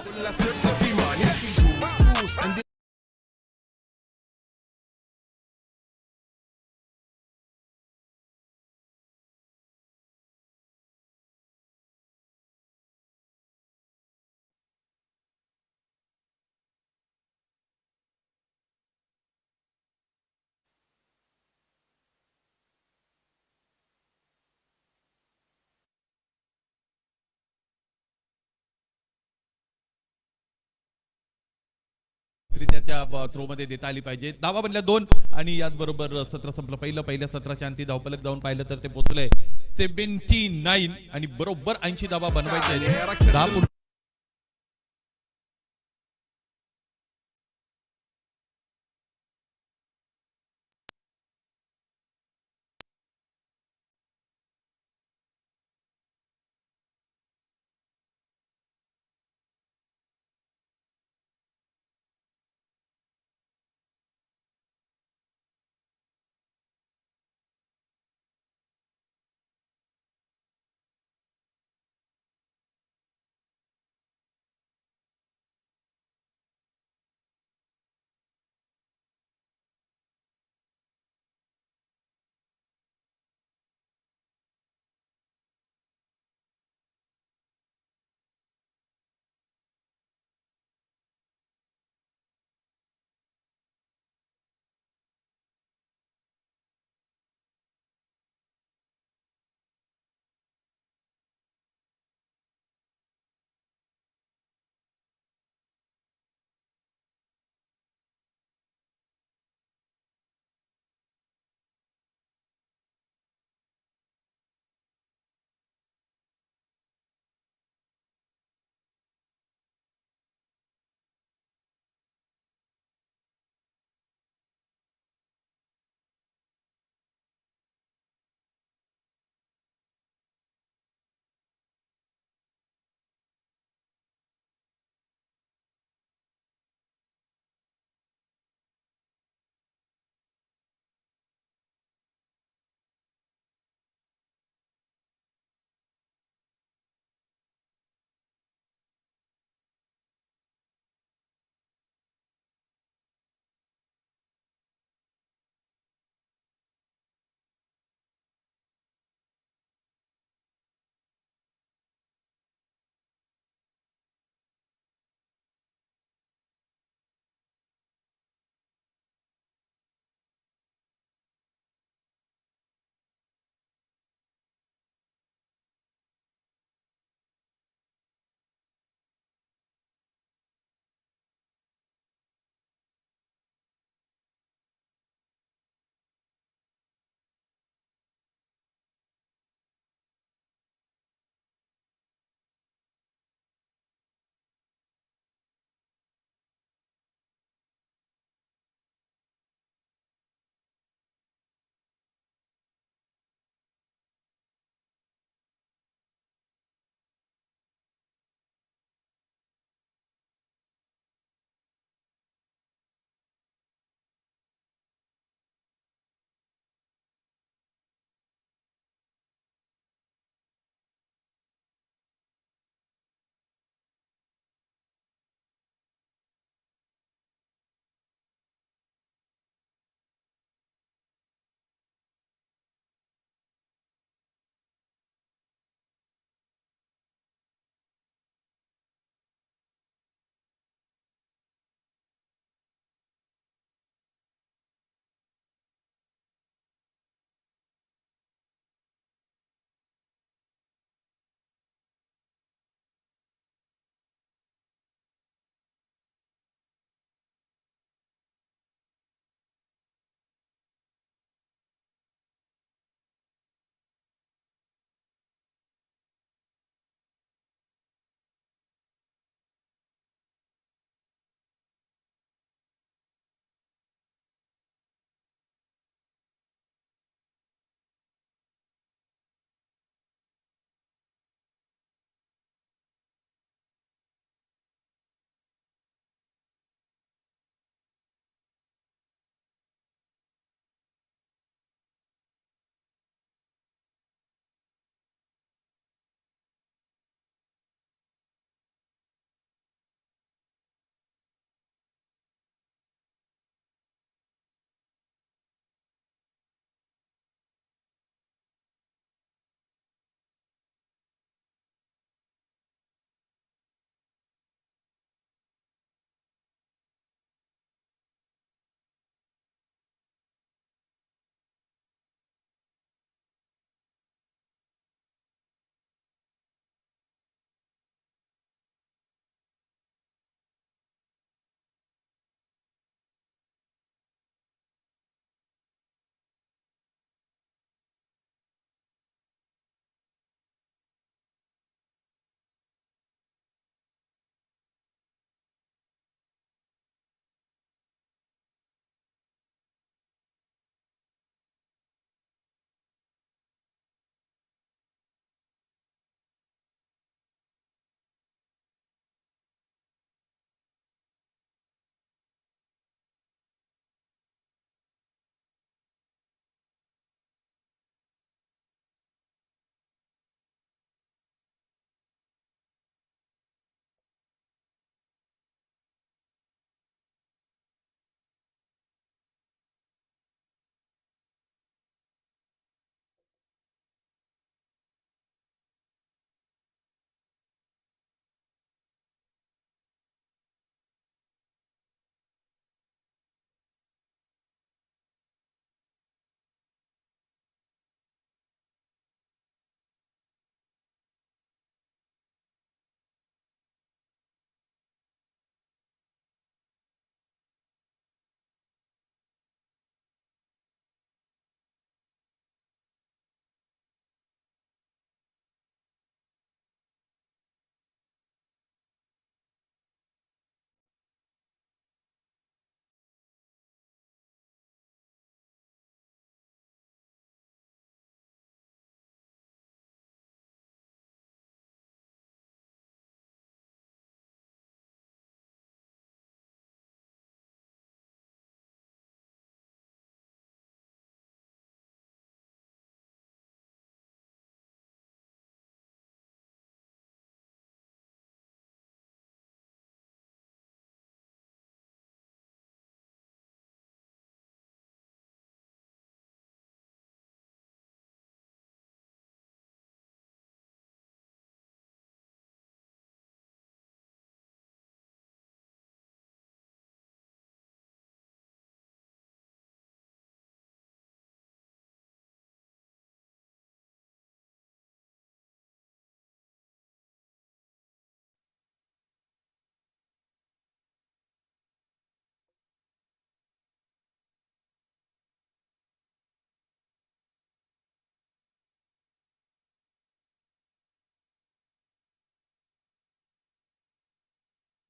त्याच्या थ्रो मध्ये देता आली पाहिजे. धावा बनल्या 2 आणि याचबरोबर सत्र संपलं. पहिल्या सत्राच्या अंती धावफलक जाऊन पाहिलं तर ते पोहोचले 79 आणि बरोबर 80 धावा बनवायच्या.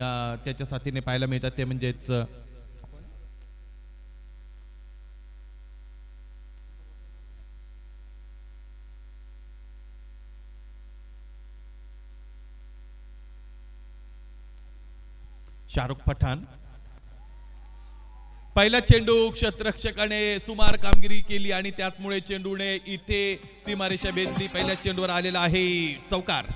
त्याच्या साथीने पाहायला मिळतात ते म्हणजेच शाहरुख पठाण. पहिला चेंडू क्षेत्ररक्षकाने सुमार कामगिरी केली आणि त्याचमुळे चेंडूने इथे सीमारेषा भेदली. पहिल्या चेंडूवर आलेला आहे चौकार.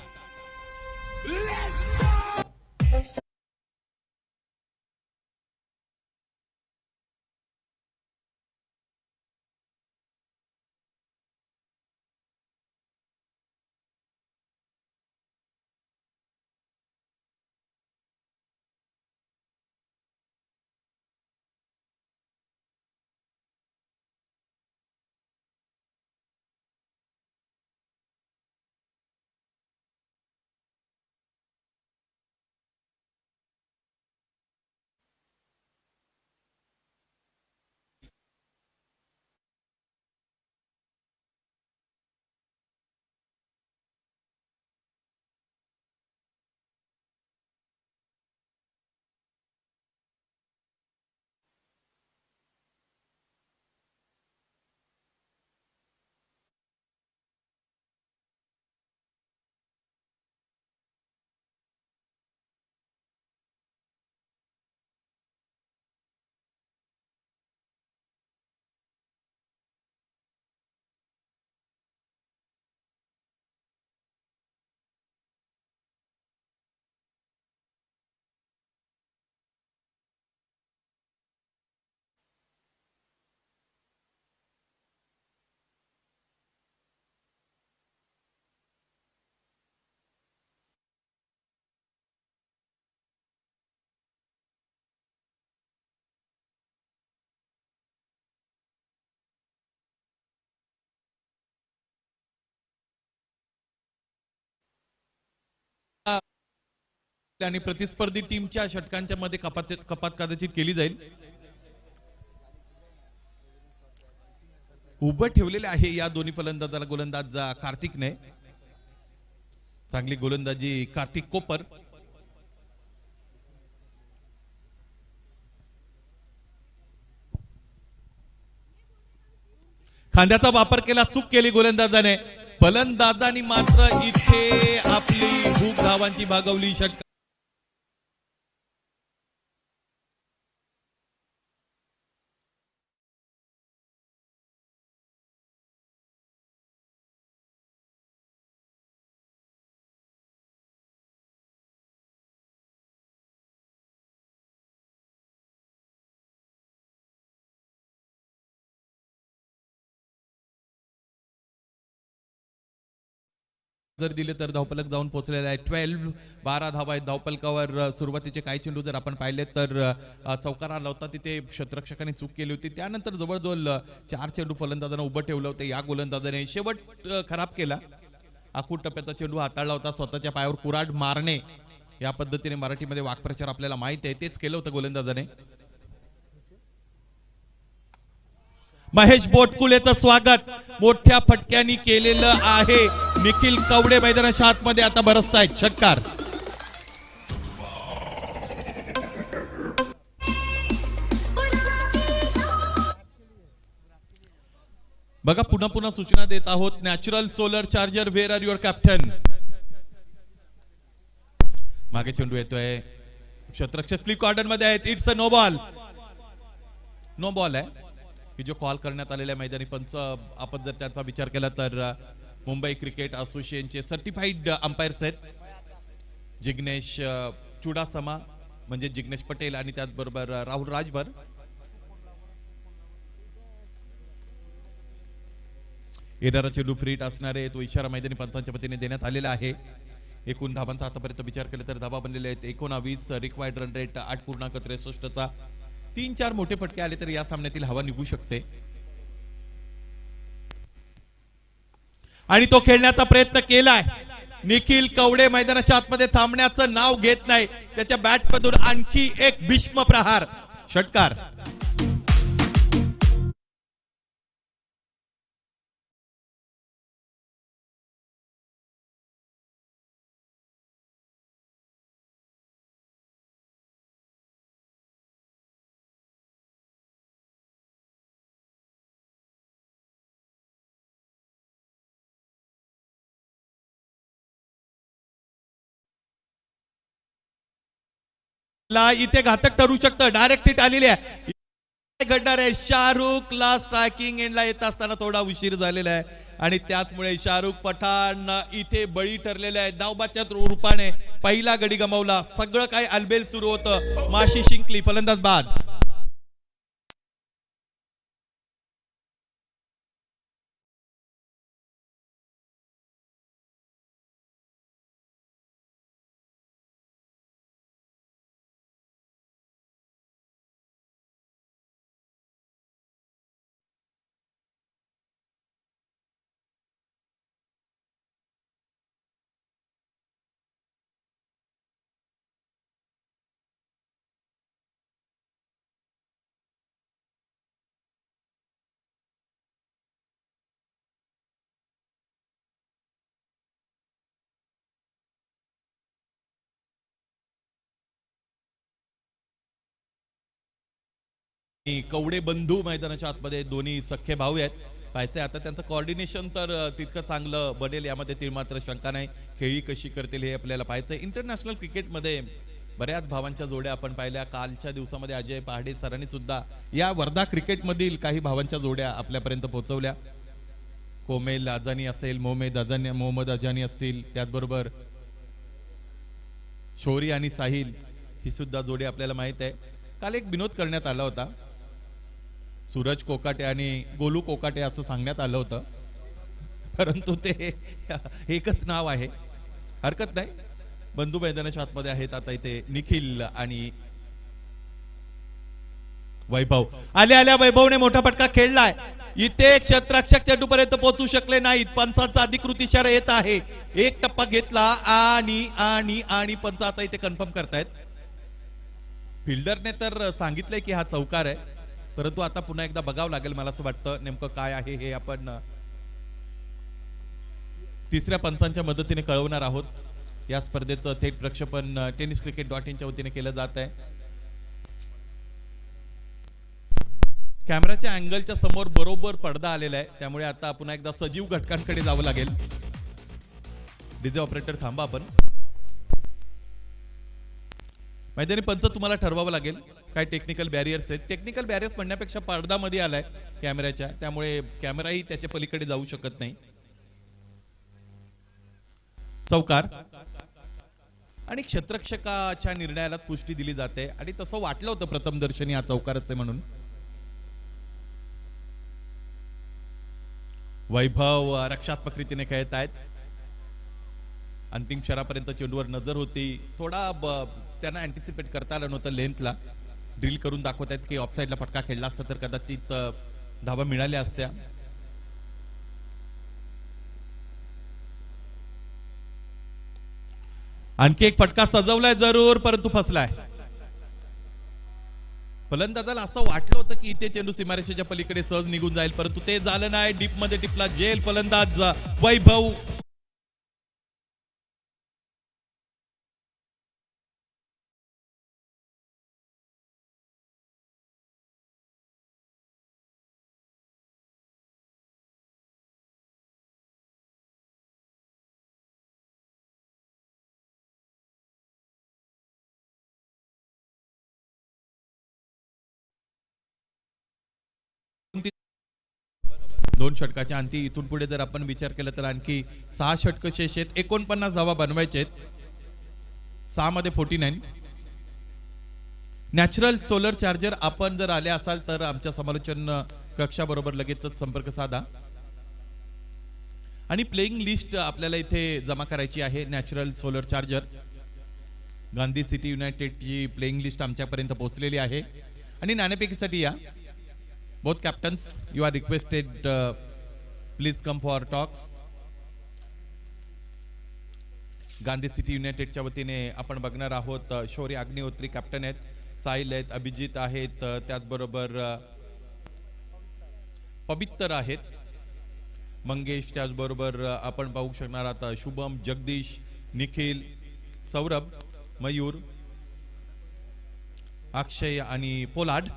आणि प्रतिस्पर्धी टीमच्या षटकांच्या मध्ये कपात कदाचित केली जाईल. उभं ठेवलेले आहे या दोन्ही फलंदाजाला गोलंदाज कार्तिकने. चांगली गोलंदाजी कार्तिक कोपर. खांद्याचा वापर केला, चूक केली गोलंदाजाने. फलंदाजांनी मात्र इथे आपली भूक धावांची भागवली. षटक जर दिले तर धावफलक जाऊन पोहोचलेला आहे. 12 धावा आहेत धावफलकावर. सुरुवातीचे काही चेंडू जर आपण पाहिले तर चौकार आला होता, तिथे क्षेत्ररक्षकाने चूक केली होती. त्यानंतर जवळजवळ 4 चेंडू फलंदाजांना उभं ठेवलं होतं. या गोलंदाजाने शेवट खराब केला. आखूड टप्प्याचा चेंडू हाताळला होता. स्वतःच्या पायावर कुऱ्हाड मारणे या पद्धतीने मराठीमध्ये वाक्प्रचार आपल्याला माहित आहे, तेच केलं होतं गोलंदाजाने. महेश बोटकुलेचं स्वागत मोठ्या फटक्यानी केलेलं आहे. निखिल कवडे मैदानाच्या आतमध्ये आता बरसतायत. षटकार. बघा पुन्हा पुन्हा सूचना देत आहोत. Natural solar charger, where are your captain. मागे चेंडू येतोय. क्षेत्ररक्षक स्लीप कॉर्डर मध्ये आहेत. It's a no ball. No ball आहे की जो कॉल करण्यात आलेल्या मैदानी पंच. आपण जर त्याचा विचार केला तर मुंबई क्रिकेट असोसिएशनचे सर्टिफाईड अंपायर्स आहेत जिग्नेश चुडासमा म्हणजे जिग्नेश पटेल आणि त्याचबरोबर राहुल राजभर. येणारा चेंडू फ्रीट असणारे तो इशारा मैदानी पंचांच्या वतीने देण्यात आलेला आहे. एकूण धावांचा आतापर्यंत विचार केला तर धावा बनलेले आहेत 19. Required run rate 8.63चा. 3-4 मोठे फटके आले तर या सामन्यातील हवा निघू शकते. आणि तो खेळण्याचा प्रयत्न केलाय. निखिल कवडे मैदानाच्या आतमध्ये थांबण्याचं नाव घेत नाही. त्याच्या बॅटमधून आणखी एक भीष्म प्रहार. षटकार. इथे घातक ठरू शकतं. डायरेक्ट हिट आलेली आहे. काय घडणार आहे? शाहरुखला स्ट्रायकिंग एंडला येत असताना थोडा उशीर झालेला आहे आणि त्याचमुळे शाहरुख पठाण इथे बळी ठरलेले आहे. धावबाच्या रूपाने पहिला गडी गमावला. सगळं काही अलबेल सुरू होतं. माशी शिंकली, फलंदाज बाद. कवडे बंधू मैदानाच्या आतमध्ये दोन्ही सख्खे भाऊ आहेत. पाहायचंय आता त्यांचं कोऑर्डिनेशन तर तितकं चांगलं बनेल यामध्ये ती मात्र शंका नाही. खेळी कशी करतील हे आपल्याला पाहायचंय. इंटरनॅशनल क्रिकेटमध्ये बऱ्याच भावांच्या जोड्या आपण पाहिल्या. कालच्या दिवसामध्ये अजय पहाडे सरांनी सुद्धा या वर्धा क्रिकेटमधील काही भावांच्या जोड्या आपल्यापर्यंत पोहोचवल्या. कोमेल अजानी असेल, मोहम्मद अजानी असतील, त्याचबरोबर शौरी आणि साहिल ही सुद्धा जोडी आपल्याला माहित आहे. काल एक विनोद करण्यात आला होता. सूरज कोकाटे आणि गोलू कोकाटे असं सांगण्यात आलं होतं, परंतु ते एकच नाव आहे. हरकत नाही. बंधू मैदानाच्या आतमध्ये आहेत आता इथे निखिल आणि वैभव. आल्या वैभवने मोठा फटका खेळलाय. इथे क्षेत्ररक्षक चेंडूपर्यंत पोहोचू शकले नाहीत. पंचांचा अधिकृत इशारा येत आहे. एक टप्पा घेतला आणि आणि आणि पंच आता इथे कन्फर्म करतायत. फिल्डरने तर सांगितलंय की हा चौकार आहे, परंतु आता पुन्हा एकदा बघावं लागेल. मला असं वाटतं नेमकं काय आहे हे आपण तिसऱ्या पंचांच्या मदतीने कळवणार आहोत. या स्पर्धेचं थेट प्रक्षेपण tenniscricket.in च्या वतीने केलं जात आहे. कॅमेराच्या अँगलच्या समोर बरोबर पडदा आलेला आहे, त्यामुळे आता पुन्हा एकदा सजीव घटकांकडे जावं लागेल. डीजे ऑपरेटर थांबा. आपण मैदानी पंच तुम्हाला ठरवावं लागेल. काय टेक्निकल बॅरियर्स आहेत. टेक्निकल बॅरियर्स म्हणण्यापेक्षा पडदा मध्ये आलाय कॅमेऱ्याच्या, त्यामुळे कॅमेराही त्याच्या पलीकडे जाऊ शकत नाही. चौकार आणि क्षेत्ररक्षकाच्या निर्णयालाच पुष्टी दिली जाते आणि तसं वाटलं होतं प्रथम दर्शनी हा चौकारच आहे म्हणून. वैभव रक्षात्मक रीतीने खेळत आहेत. अंतिम क्षणापर्यंत चेंडूवर नजर होती. थोडा त्यांना अँटिसिपेट करता आलं नव्हतं. लेंथला ड्रिल करून दाखवत आहेत की ऑफसाईडला फटका खेळला असता तर कदाचित धावा मिळाल्या असत्या. आणखी एक फटका सजवलाय जरूर, परंतु फसलाय. फलंदाजाला असं वाटलं होतं की इथे चेंडू सीमारेषेच्या पलीकडे सहज निघून जाईल, परंतु ते झालं नाही. डीप मध्ये टिपला जेल फलंदाज वैभव. दोन षटकाच्या अंती इथून पुढे जर आपण विचार केला तर आणखी 6 षटक शेष आहेत. 49 धावा बनवायचे आहेत. 6 मध्ये 49. नॅचरल सोलर चार्जर आपण जर आले असाल तर आमच्या समालोचन कक्षाबरोबर लगेचच संपर्क साधा आणि प्लेइंग लिस्ट आपल्याला इथे जमा करायची आहे. Natural solar charger Gandhi city युनायटेडची प्लेइंग लिस्ट आमच्यापर्यंत पोहोचलेली आहे आणि नाणेफेकीसाठी या. Both captains, you are requested, please come for talks. Gandhi city युनायटेडच्या वतीने आपण बघणार आहोत. शौर्य अग्निहोत्री कॅप्टन आहेत, साहिल आहेत, अभिजित आहेत, त्याचबरोबर पवित्र आहेत, मंगेश, त्याचबरोबर आपण पाहू शकणार आता शुभम, जगदीश, निखिल, सौरभ, मयूर, अक्षय आणि पोलाड.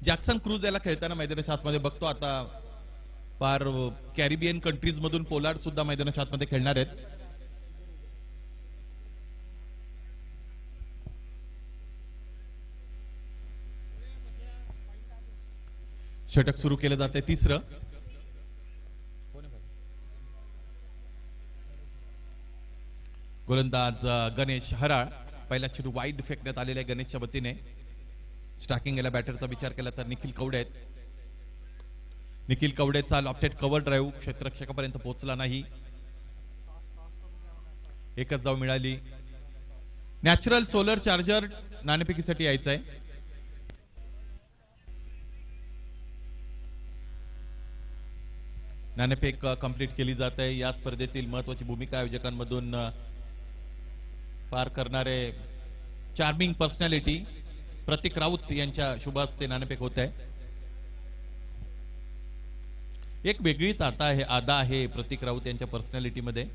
जॅक्सन क्रूज याला खेळताना मैदानाच्या आतमध्ये बघतो. आता फार कॅरिबियन कंट्रीज मधून पोलार्ड सुद्धा मैदानाच्या आतमध्ये खेळणार आहेत. षटक सुरू केलं जाते तिसरं. गोलंदाज गणेश हराळ. पहिला चेंडू वाईड फेकण्यात आलेला आहे गणेशच्या वतीने. स्टार्टिंग याला बॅटरचा विचार केला तर निखिल कवडे आहेत. निखिल कवडेचा लॉफ्टेड कव्हर ड्राईव्ह क्षेत्ररक्षकापर्यंत पोहोचला नाही. एकच धाव मिळाली. नॅचरल सोलर चार्जर नाणेफेकीसाठी यायचं आहे. नाणेफेक कंप्लीट केली जात आहे. या स्पर्धेतील महत्वाची भूमिका आयोजकांमधून पार करणारे चार्मिंग पर्सनॅलिटी प्रतीक राऊत यांच्या शुभ हस्ते नाणेफेक होत आहे. एक वेगळीच आदा आहे प्रतीक राऊत यांच्या पर्सनॅलिटी मध्ये.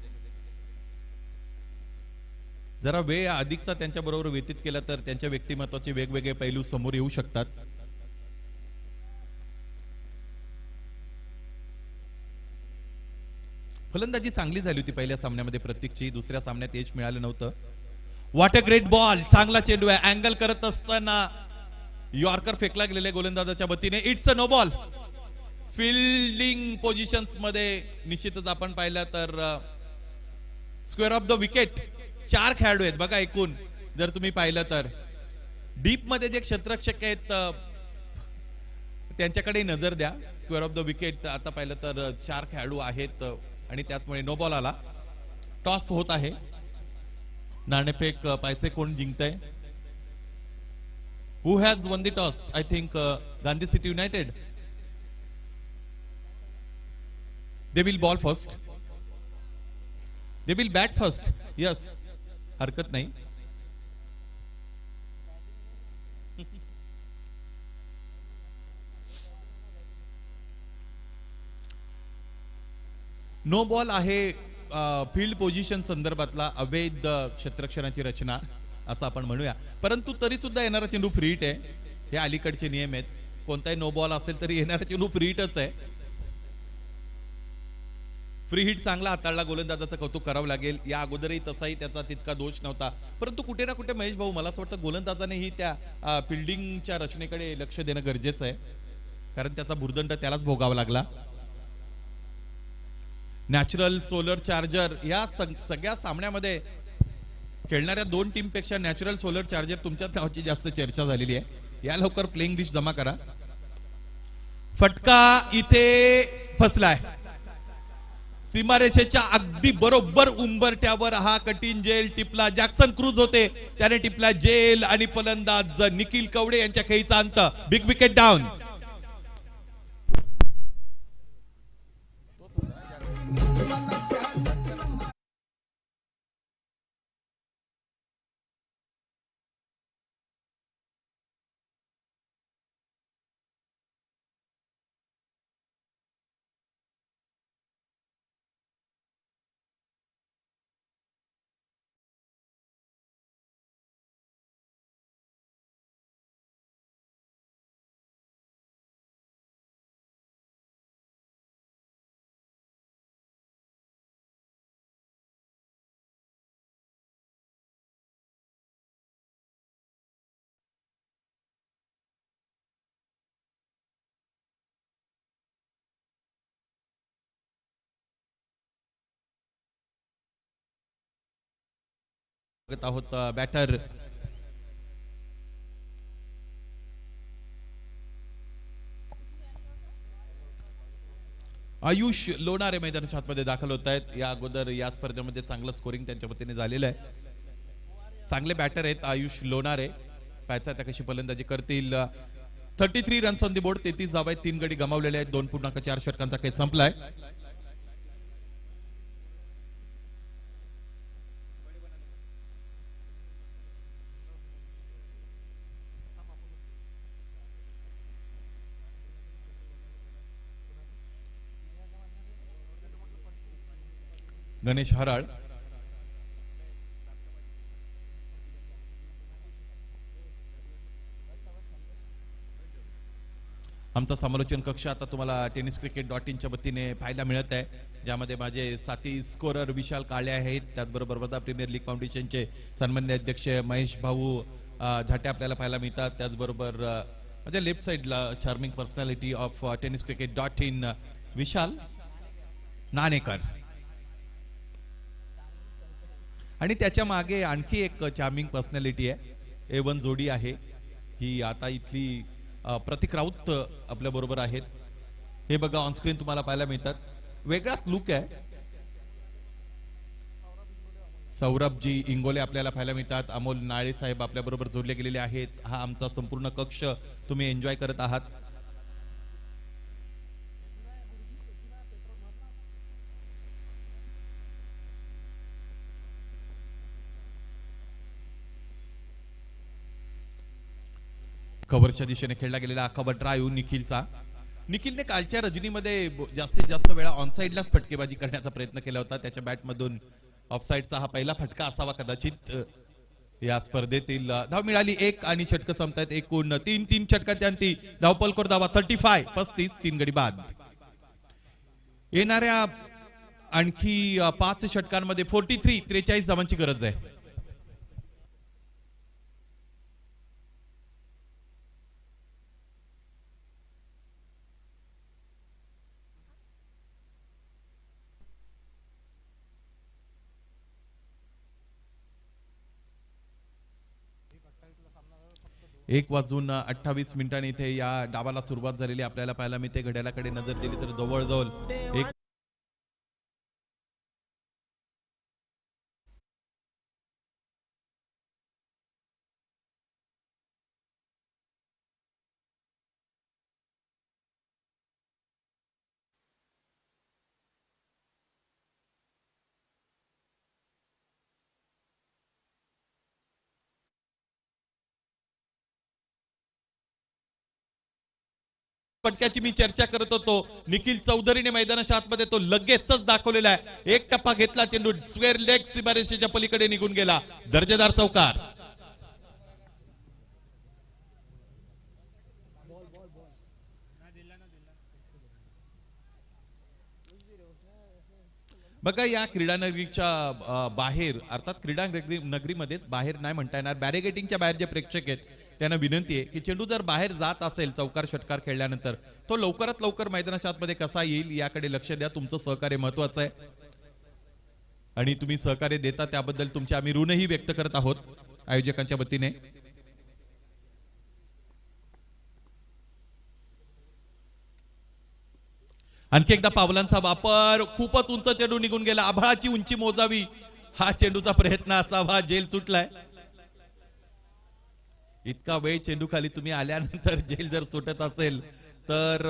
जरा वेळ अधिकचा त्यांच्या बरोबर व्यतीत केला तर त्यांच्या व्यक्तिमत्वाचे वेगवेगळे पैलू समोर येऊ शकतात. फलंदाजी चांगली झाली होती पहिल्या सामन्यामध्ये प्रतीकची. दुसऱ्या सामन्यात यश मिळालं नव्हतं. What a great ball. चांगला चेंडू आहे. अँगल करत असताना यॉर्कर फेकला गेलेल्या गोलंदाजाच्या वतीने. It's a no ball. Fielding positions मध्ये निश्चितच आपण पाहिलं तर स्क्वेअर ऑफ द विकेट 4 खेळाडू आहेत बघा एकूण. जर तुम्ही पाहिलं तर डीप मध्ये जे क्षेत्ररक्षक आहेत त्यांच्याकडे नजर द्या. स्क्वेअर ऑफ द विकेट आता पाहिलं तर 4 खेळाडू आहेत आणि त्याचमुळे नो बॉल आला. टॉस होत आहे. नाणेफेक पाहायचे कोण जिंकतंय. Who has won the toss. I think Gandhi city united. They will bowl first. They will bat first. Yes, हरकत नाही. नो बॉल आहे. फील्ड पोझिशन संदर्भातला अवैध क्षेत्ररक्षणाची रचना असं आपण म्हणूया. परंतु तरी सुद्धा येणारा चेंडू फ्री हिट आहे. हे अलीकडचे नियम आहेत. कोणताही नो बॉल असेल तरी येणारा चेंडू फ्री हिटच आहे. फ्री हिट चांगला हाताळला. गोलंदाजाचं कौतुक करावं लागेल. या अगोदरही तसाही त्याचा तितका दोष नव्हता. परंतु कुठे ना कुठे महेश भाऊ मला असं वाटतं गोलंदाजानेही त्या फिल्डिंगच्या रचनेकडे लक्ष देणं गरजेचं आहे. कारण त्याचा भुर्दंड त्यालाच भोगावा लागला. नॅचरल सोलर चार्जर या सगळ्या सामन्यामध्ये खेळणाऱ्या 2 टीमपेक्षा नॅचरल सोलर चार्जर तुमच्याच नावाची जास्त चर्चा झालेली आहे. या लवकर प्लेइंग लिस्ट जमा करा. फटका इथे फसलाय. सीमारेषेच्या अगदी बरोबर उंबरठ्यावर हा कठीण जेल टिपला. जॅक्सन क्रूज होते त्याने टिपला जेल आणि फलंदाज निखिल कवडे यांच्या खेळीचा अंत. Big wicket down. आहोत बॅटर आयुष लोणारे मैदानाच्या आतमध्ये दाखल होत आहेत. या अगोदर या स्पर्धेमध्ये चांगलं स्कोरिंग त्यांच्या वतीने झालेलं आहे. चांगले बॅटर आहेत आयुष लोणारे. पाहायचा त्या कशी फलंदाजी करतील. 33 रन्स ऑन दी बोर्ड. 33 धावा आहेत. 3 गडी गमावलेले आहेत. 2.4 षटकांचा खेळ संपलाय. गणेश हराळ आमचा समालोचन कक्ष आता तुम्हाला tenniscricket.in च्या वतीने पाहायला मिळत आहे. ज्यामध्ये माझे साथी स्कोरर विशाल काळे आहेत. त्याचबरोबर वर्धा प्रीमियर लीग फाउंडेशनचे सन्माननीय अध्यक्ष महेश भाऊ झाटे आपल्याला पाहायला मिळतात. त्याचबरोबर माझ्या लेफ्ट साइडला charming personality of tennis cricket .in विशाल नाणेकर, आणि त्याच्या मागे आणखी एक चार्मिंग पर्सनॅलिटी आहे, A1 जोडी आहे ही. आता इथली प्रतीक राऊत आपल्या बरोबर आहेत. हे बघा ऑन स्क्रीन तुम्हाला पाहायला मिळतात. वेगळाच लुक आहे. सौरभजी इंगोले आपल्याला पाहायला मिळतात. अमोल नाळे साहेब आपल्या बरोबर जोडले गेलेले आहेत. हा आमचा संपूर्ण कक्ष तुम्ही एन्जॉय करत आहात. कव्हरच्या दिशेने खेळला गेलेला कव्हर ड्राईव्ह निखिलचा. निखिलने कालच्या रजनीमध्ये जास्तीत जास्त वेळा ऑनसाइडलाच फटकेबाजी करण्याचा प्रयत्न केला होता. त्याच्या बॅटमधून ऑफसाईडचा हा पहिला फटका असावा कदाचित. या स्पर्धेतील धाव मिळाली 1 आणि षटक संपतायत एकूण 3 षटकांच्या अंती. धावपलकोर धावा 35 3 गडी बाद. येणाऱ्या आणखी 5 षटकांमध्ये 43 धावांची गरज आहे. एक वाजून 28 मिनिटांनी इथे या डावाला सुरुवात झालेली आपल्याला पाहायला मिळते. घड्याळाकडे नजर दिली तर जवळजवळ एक फटक्याची मी चर्चा करत होतो. निखिल चौधरीने मैदानाच्या आतमध्ये तो लगेचच दाखवलेला आहे. एक टप्पा घेतला, चेंडू स्क्वेअर लेग सीमारेषेच्या पलीकडे निघून गेला. दर्जेदार चौकार. बघा या क्रीडा नगरीच्या बाहेर, अर्थात क्रीडा नगरीमध्येच बाहेर नाही म्हणता येणार, बॅरिगेटिंगच्या बाहेर जे प्रेक्षक आहेत त्यांना विनंती आहे की चेंडू जर बाहेर जात असेल चौकार षटकार खेळल्यानंतर तो लवकरात लवकर मैदानाच्या आतमध्ये कसा येईल याकडे लक्ष द्या. तुमचं सहकार्य महत्वाचं आहे आणि तुम्ही सहकार्य देता त्याबद्दल तुमचे आम्ही ऋणही व्यक्त करत आहोत आयोजकांच्या वतीने. आणखी एकदा पावलांचा वापर. खूपच उंच चेंडू निघून गेला. आभाळाची उंची मोजावी हा चेंडूचा प्रयत्न असावा. जेल सुटलाय. इतका वेळ चेंडू खाली तुम्ही आल्यानंतर जेल जर सुटत असेल तर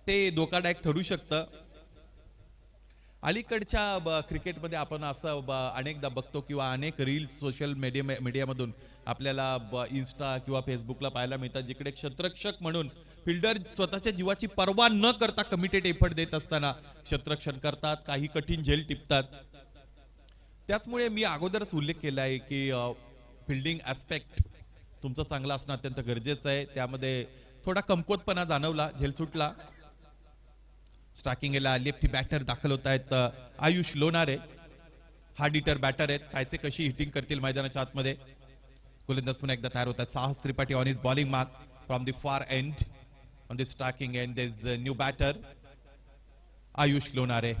ते धोकादायक ठरू शकतं. अलीकडच्या क्रिकेटमध्ये आपण असं अनेकदा बघतो किंवा अनेक रील्स सोशल मीडियामधून आपल्याला इन्स्टा किंवा फेसबुकला पाहायला मिळतात जिकडे क्षेत्ररक्षक म्हणून फिल्डर स्वतःच्या जीवाची पर्वा न करता कमिटेड एफर्ट देत असताना क्षेत्ररक्षण करतात, काही कठीण झेल टिपतात. त्याचमुळे मी अगोदरच उल्लेख केला आहे की फिल्डिंग ऍस्पेक्ट तुमचं चांगलं असणं अत्यंत गरजेचं आहे. त्यामध्ये थोडा कमकुवतपणा जाणवला, झेल सुटला. स्ट्रायकिंगला लेफ्टी बॅटर दाखल होत आहेत Ayush Lonare. Hard hitter batter आहेत. पायचे कशी हिटिंग करतील मैदानाच्या आतमध्ये. गोलंदाज पुन्हा एकदा तयार होतात. Sahas Tripathi on his bowling mark from the far end on the striking end is new batter Ayush Lonare.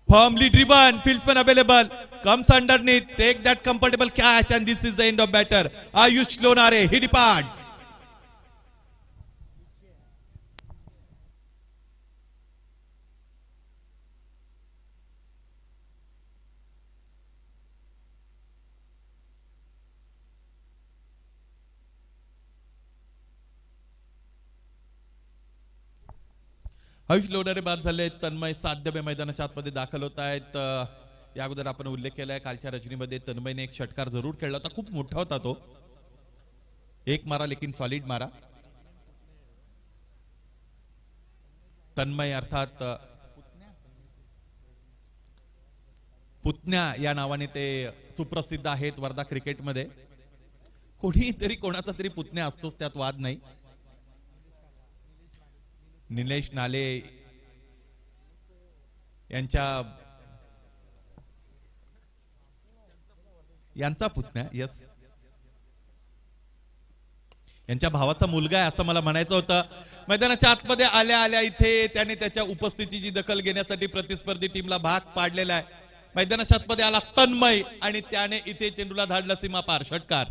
Firmly driven, fieldsman available, comes underneath, take that comfortable catch, and this is the end of batter. Ayush Lonare, he departs. Ayush Lonare बाद झाले. तन्मय साध्यमे मैदानाच्या आतमध्ये दाखल होत आहेत. या अगोदर आपण उल्लेख केलाय कालच्या रजनीमध्ये तन्मयने एक षटकार जरूर खेळला होता. खूप मोठा होता तो. एक मारा लेकिन सॉलिड मारा. तन्मय अर्थात पुतण्या या नावाने ते सुप्रसिद्ध आहेत वर्धा क्रिकेटमध्ये. कोणीतरी कोणाचा तरी पुतण्या असतोच, त्यात वाद नाही. निलेश नाले यांच्या यांचा पुतण्या, यस, यांच्या भावाचा मुलगा आहे असं मला म्हणायचं होतं. मैदानाच्या आतमध्ये आल्या आल्या इथे त्याने त्याच्या उपस्थितीची दखल घेण्यासाठी प्रतिस्पर्धी टीमला भाग पाडलेला आहे. मैदानाच्या आतमध्ये आला तन्मय आणि त्याने इथे चेंडूला धाडला सीमा पार, षटकार.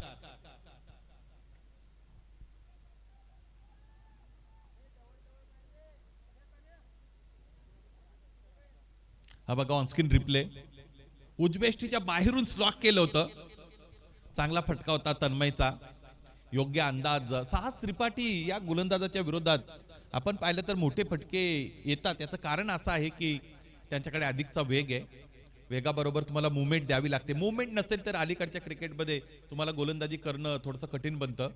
हा बघा ऑनस्क्रीन रिप्ले, उजवेष्टीच्या बाहेरून स्लॉक केलं होतं. चांगला फटका होता तन्मयचा, योग्य अंदाज. साहस त्रिपाठी या गोलंदाजाच्या विरोधात आपण पाहिलं तर मोठे फटके येतात. याचं कारण असं आहे की त्यांच्याकडे अधिकचा वेग आहे. वेगाबरोबर तुम्हाला मुवमेंट द्यावी लागते. मुवमेंट नसेल तर अलीकडच्या क्रिकेटमध्ये तुम्हाला गोलंदाजी करणं थोडंसं कठीण बनतं.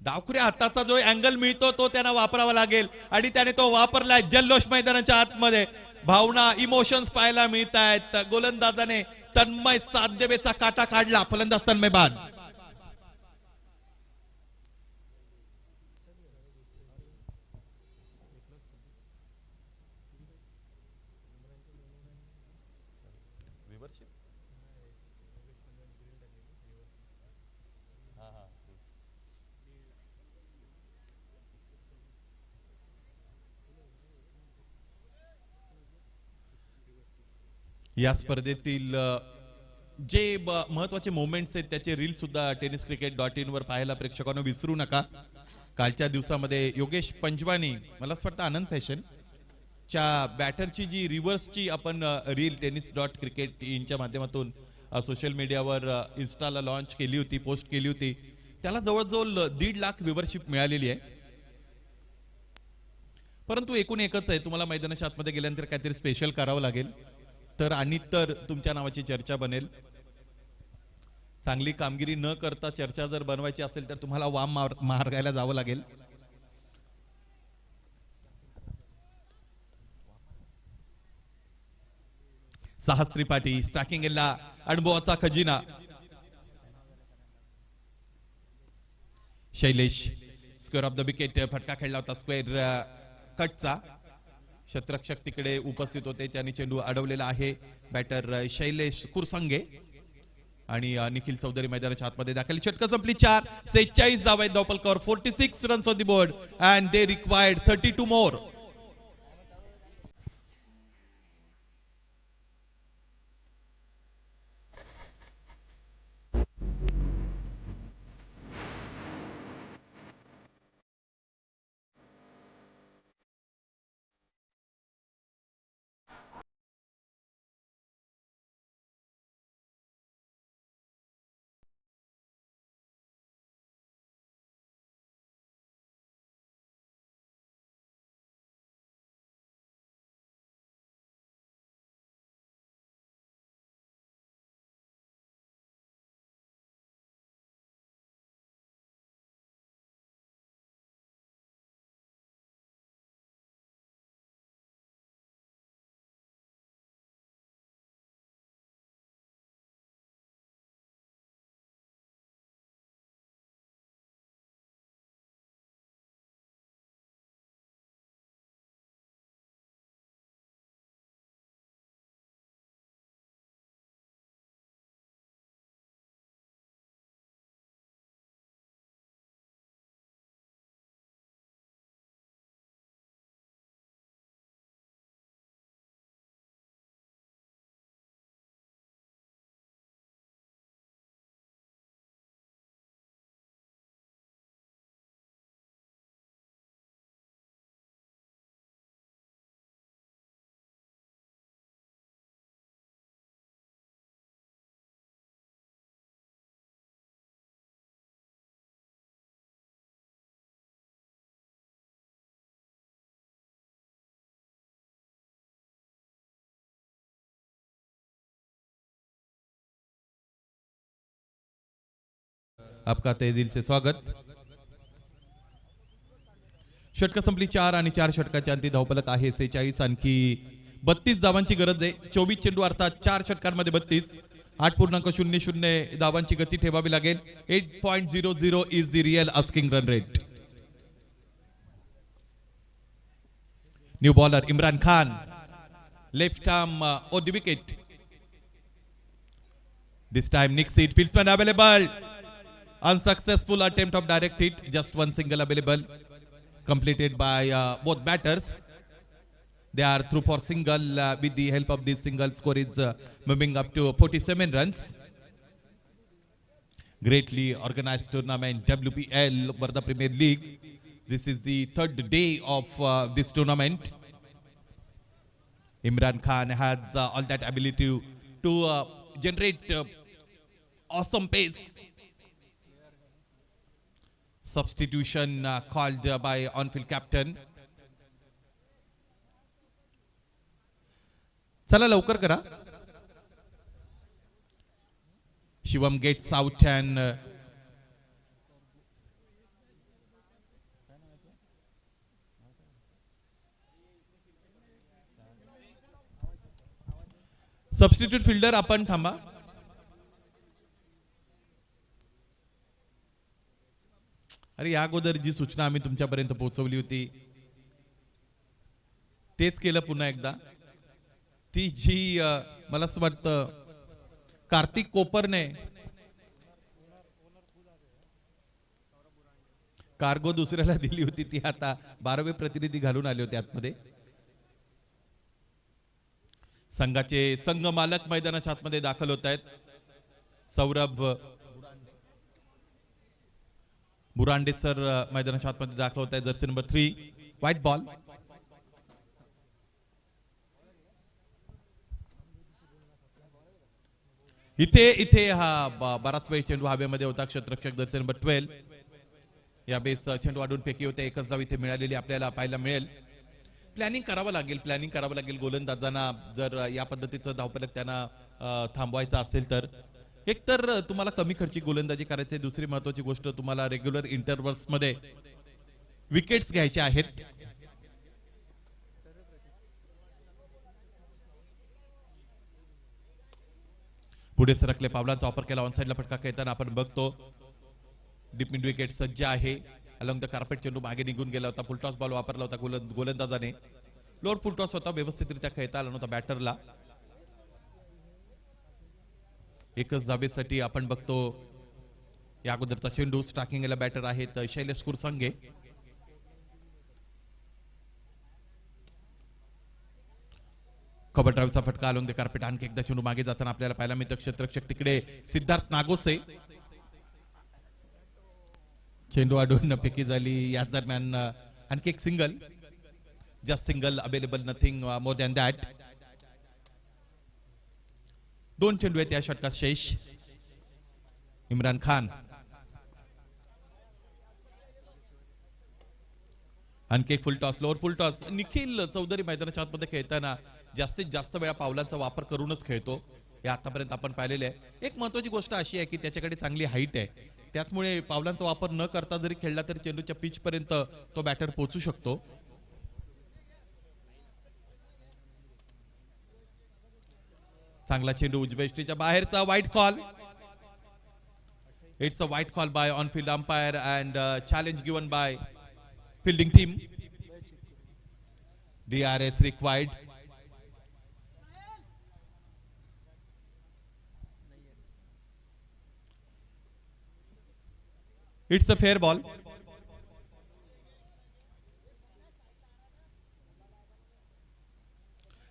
डावखुऱ्या हाताचा जो अँगल मिळतो तो त्यांना वापरावा लागेल आणि त्याने तो वापरलाय. जल्लोष मैदानाच्या आतमध्ये, भावना, इमोशन्स पाहायला मिळत आहेत. गोलंदाजाने तन्मय साध्यवेचा काटा काढला. फलंदाज तन्मय बाद. या स्पर्धेतील जे महत्वाचे मोमेंट्स आहेत त्याचे रील सुद्धा tenniscricket.in वर पाहायला प्रेक्षकांना विसरू नका. कालच्या दिवसामध्ये योगेश पंजवानी, मला असं वाटतं आनंद फॅशन च्या बॅटरची जी रिव्हर्सची आपण रील tennis.cricket च्या माध्यमातून सोशल मीडियावर इन्स्टाला लॉन्च केली होती, पोस्ट केली होती. त्याला जवळजवळ 1.5 लाख व्ह्यूवरशिप मिळालेली आहे. परंतु एकूण एकच आहे, तुम्हाला मैदानाच्या आतमध्ये गेल्यानंतर काहीतरी स्पेशल करावं लागेल तर आणि तर तुमच्या नावाची चर्चा बनेल. चांगली कामगिरी न करता चर्चा जर बनवायची असेल तर तुम्हाला वाम मार्गायला जावं लागेल. साहस त्रिपाठी स्टॅकिंग एला, अनुभवाचा खजिना. Shailesh square of the wicket, फटका खेळला होता स्क्वेअर कटचा. क्षेत्ररक्षक तिकडे उपस्थित होते, त्यांनी चेंडू अडवलेला आहे. बॅटर शैलेश कुरसंगे आणि निखिल चौधरी मैदानाच्या आतमध्ये दाखल. षटक संपली. 4:46 धावा आहेत धावपलकावर. 46 runs on the board and they required 32 मोर. आपका तहे दिल से स्वागत. षटक संपली. 4 आणि 4 षटकाच्या अंती धावफलक आहे 46. आणखी 32 धावांची गरज आहे. 24 चेंडू अर्थात 4 षटकांमध्ये 32. 8.00 धावांची गती ठेवावी लागेल. 8.00 is the real asking run rate. New bowler Imran Khan, left arm on the wicket. This time Nick Seed, fieldsman available. Unsuccessful attempt of direct hit. Just one single available. Completed by both batters. They are through for single. With the help of this single, score is moving up to 47 runs. Greatly organized tournament, WPL, Varda Premier League. This is the third day of this tournament. Imran Khan has all that ability to generate awesome pace. Substitution called by on-field captain. चला लवकर करा. Shivam gets out and substitute fielder आपण थांबा. अरे या अगोदर जी सूचना आम्ही तुमच्यापर्यंत पोहोचवली होती तेच केलं पुन्हा एकदा. ती जी मला असं वाटतं कार्तिक कोपरने कार्गो दुसऱ्याला दिली होती ती आता 12वे प्रतिनिधी घालून आले होते आतमध्ये. संघाचे संघ मालक मैदानाच्या आतमध्ये दाखल होत आहेत. सौरभ बुरांडे सर मैदानाच्या आतमध्ये दाखल होत आहेत. Jersey number 3 white ball. इथे हा बराच वेळ चेंडू हवेमध्ये होता. क्षेत्ररक्षक जर्सी नंबर 12 या बेस चेंडू वाढून फेकी होते. एकच धाव इथे मिळालेली आपल्याला पाहायला मिळेल. प्लॅनिंग करावं लागेल गोलंदाजांना जर या पद्धतीचं धावफलक त्यांना थांबवायचं असेल तर. एक तर तुम्हाला कमी खर्ची गोलंदाजी करायची. दुसरी महत्वाची गोष्ट तुम्हाला रेग्युलर इंटरव्हल्स मध्ये विकेट्स घ्यायचे आहेत. पुढे सरकले पावलांचा वापर केला. ऑन साइडला फटका खेळताना आपण बघतो डीप मिड विकेट सज्ज आहे. अलॉंग द कार्पेट चेंडू मागे निघून गेला होता. फुलटॉस बॉल वापरला होता गोलंदाजाने. लोअर फुलटॉस होता. व्यवस्थितरित्या खेळता आला नव्हता बॅटरला. एकच धाबेसाठी आपण बघतो या अगोदरचा चेंडू. स्टार्किंगला बॅटर आहेत शैलेश कुरसंगे. कव्हर ड्राईव्हचा फटका अलॉंग द कार्पेट. आणखी एकदा चेंडू मागे जाताना आपल्याला पाहायला मिळतं. क्षेत्ररक्षक तिकडे सिद्धार्थ नागोसे. चेंडू अडून फेकी झाली. याच दरम्यान आणखी एक single. Just single available, nothing more than that. 2 चेंडू आहेत या षटकात शेष. इम्रान खान. आणखी एक full toss, lower full toss. Nikhil Chaudhary मैदानाच्या आतमध्ये खेळताना जास्तीत जास्त वेळा पावलांचा वापर करूनच खेळतो. हे आतापर्यंत आपण पाहिलेले आहे. एक महत्वाची गोष्ट अशी आहे की त्याच्याकडे चांगली हाईट आहे. त्याचमुळे पावलांचा वापर न करता जरी खेळला तरी चेंडूच्या पिच पर्यंत तो बॅटर पोहोचू शकतो. चांगला चेंडू उजव्या बाहेरचा. Wide call. It's a wide call by on field umpire and challenge given by fielding team. DRS required. It's a fair ball.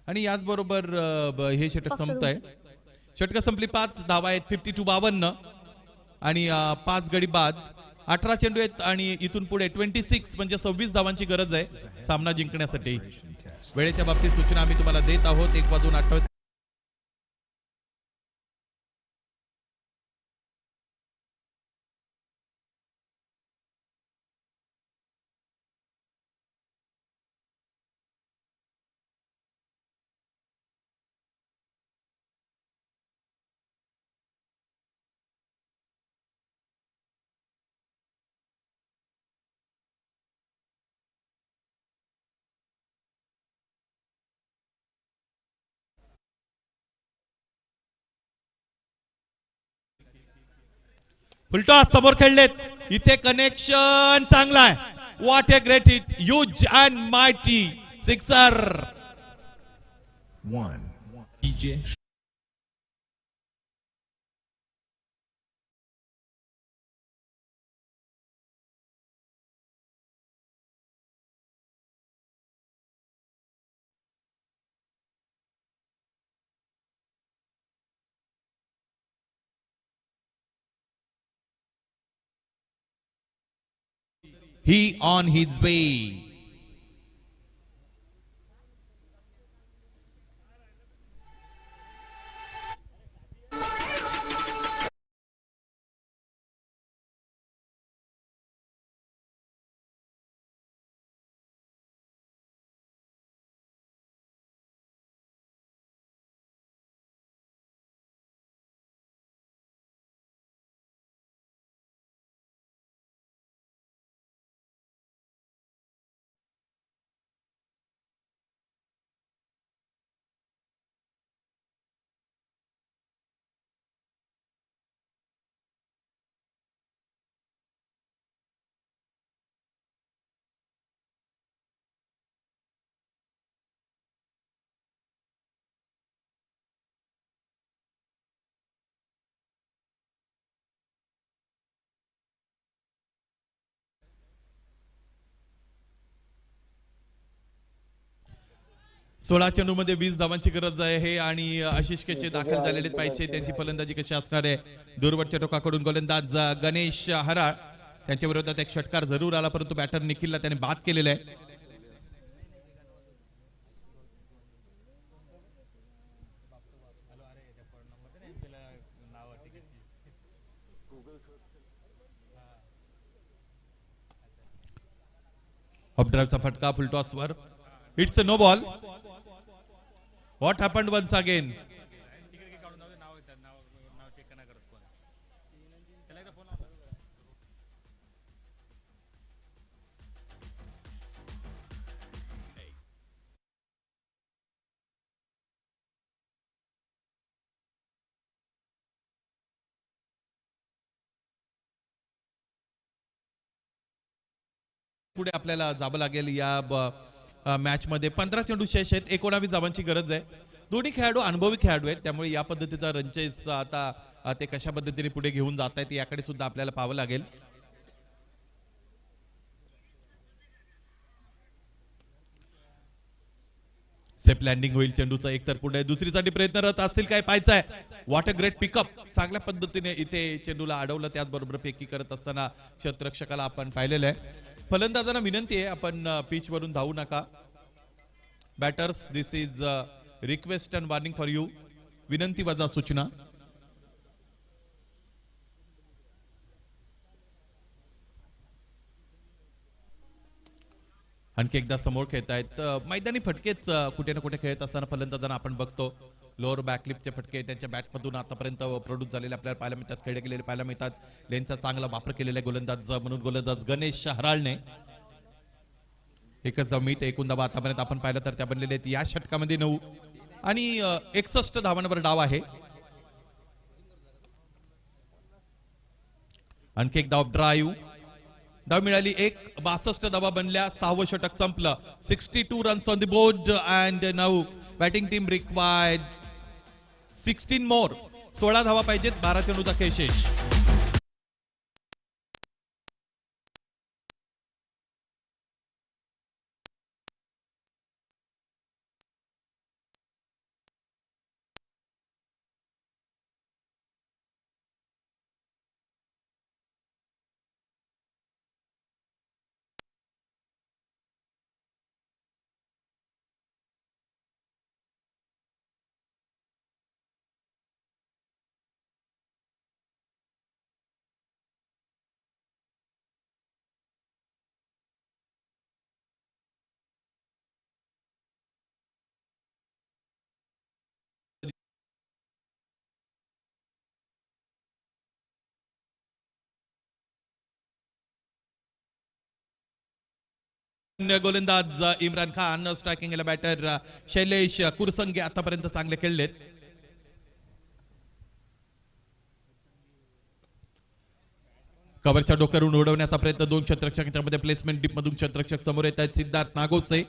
आणि याचबरोबर हे षटक संपत आहे. षटक संपली. 5 धावा आहेत. 52-52 आणि 5 गडी बाद. 18 चेंडू आहेत आणि इथून पुढे 26 म्हणजे 26 धावांची गरज आहे सामना जिंकण्यासाठी. वेळेच्या बाबतीत सूचना आम्ही तुम्हाला देत आहोत. 1:28. फुलटॉस समोर खेळलेत. इथे कनेक्शन चांगला आहे. What a great hit. Huge and mighty sixer. 1. DJ he on his way. सोळा चेंडूमध्ये 20 धावांची गरज आहे आणि आशिष केचे दाखल झालेले पाहिजे. त्यांची फलंदाजी कशी असणार आहे. दूरवरच्या टोकाकडून गोलंदाज गणेश हराळ त्यांच्या विरोधात एक षटकार जरूर आला, परंतु बॅटर निखिलला त्याने बाद केलेला आहे. ऑफड्राईव्हचा फटका फुलटॉसवर. It's a no ball. What happened once again. पुढे आपल्याला जावं लागेल या मॅच मध्ये. 15 चेंडू शेष आहेत. 19 धावांची गरज आहे. दोन्ही खेळाडू अनुभवी खेळाडू आहेत, त्यामुळे या पद्धतीचा रनचेस आता ते कशा पद्धतीने पुढे घेऊन जात आहेत याकडे सुद्धा आपल्याला पाहावं लागेल. सेफ लँडिंग होईल चेंडूचा. एक तर पुढे दुसरीसाठी प्रयत्नरत असतील काय पाहायचंय. What a great pickup. चांगल्या पद्धतीने इथे चेंडूला अडवलं, त्याचबरोबर फेकी करत असताना क्षेत्ररक्षकाला आपण पाहिलेलं आहे. फलंदाजांना विनंती आहे, आपण पिच वरून धावू नका. Batters, this is request and warning for you. विनंती वजा सूचना. आणखी एकदा समोर खेळतायत. मैदानी फटकेच कुठे ना कुठे खेळत असताना फलंदाजांना आपण बघतो. लोअर बॅकलिपचे फटके त्यांच्या बॅटमधून आतापर्यंत प्रोड्यूस झालेले आपल्याला पाहायला मिळतात, खेळले गेलेले पाहायला मिळतात. लेनचा चांगला वापर केलेला आहे गोलंदाज म्हणून गोलंदाज गणेश हराळने. एकच जमीत एकूण धावा आतापर्यंत आपण पाहिलं तर त्या बनलेल्या आहेत. या षटकामध्ये 9 आणि 61 धावांवर डाव आहे. आणखी एक धाव ड्राईव्ह. धाव मिळाली 1. 62 धावा बनल्या. 6वं षटक संपलं. 62 runs on the board and now batting team required 16 मोर. 16 धावा पाहिजेत. 12 चेंडूचा खेळ शेष. गोलंदाज इम्रान खान, स्ट्रायकिंग बॅटर शैलेश कुरसंगे आतापर्यंत चांगले खेळलेत. कव्हरच्या डोक्यावरून उडवण्याचा प्रयत्न 2 क्षेत्ररक्षकांच्या मध्ये. प्लेसमेंट डीप मधून क्षेत्ररक्षक समोर येत आहेत. सिद्धार्थ नागोसे.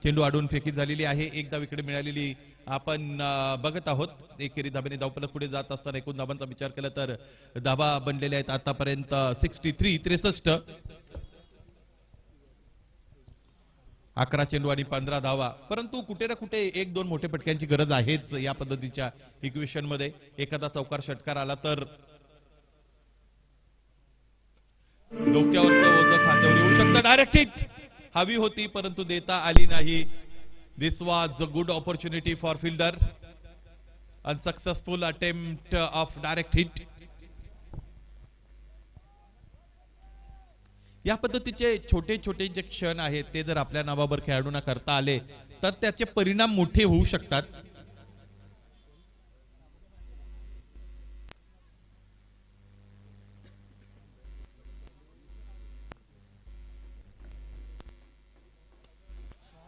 चेंडू अडवून फेकी झालेली आहे. एकदा विकेट मिळालेली आपण बघत आहोत. एकेरी धाब्याने धावपलक पुढे जात असताना एकूण धाबांचा विचार केला तर धाबा बनलेल्या आहेत आतापर्यंत 63. 11 चेंडू आणि 15 धावा. परंतु कुठे ना कुठे 1-2 मोठे फटक्यांची गरज आहेच या पद्धतीच्या इक्वेशन मध्ये. एखादा चौकार षटकार आला तर डोक्यावरचं ओझं खांद्यावर येऊ शकतं. डायरेक्ट हिट हवी होती परंतु देता आली नाही. This was a good opportunity for fielder. Unsuccessful attempt of direct hit. या पद्धतीचे छोटे छोटे जे क्षण आहेत ते जर आपल्या नावावर खेळाडूंना करता आले तर त्याचे परिणाम मोठे होऊ शकतात.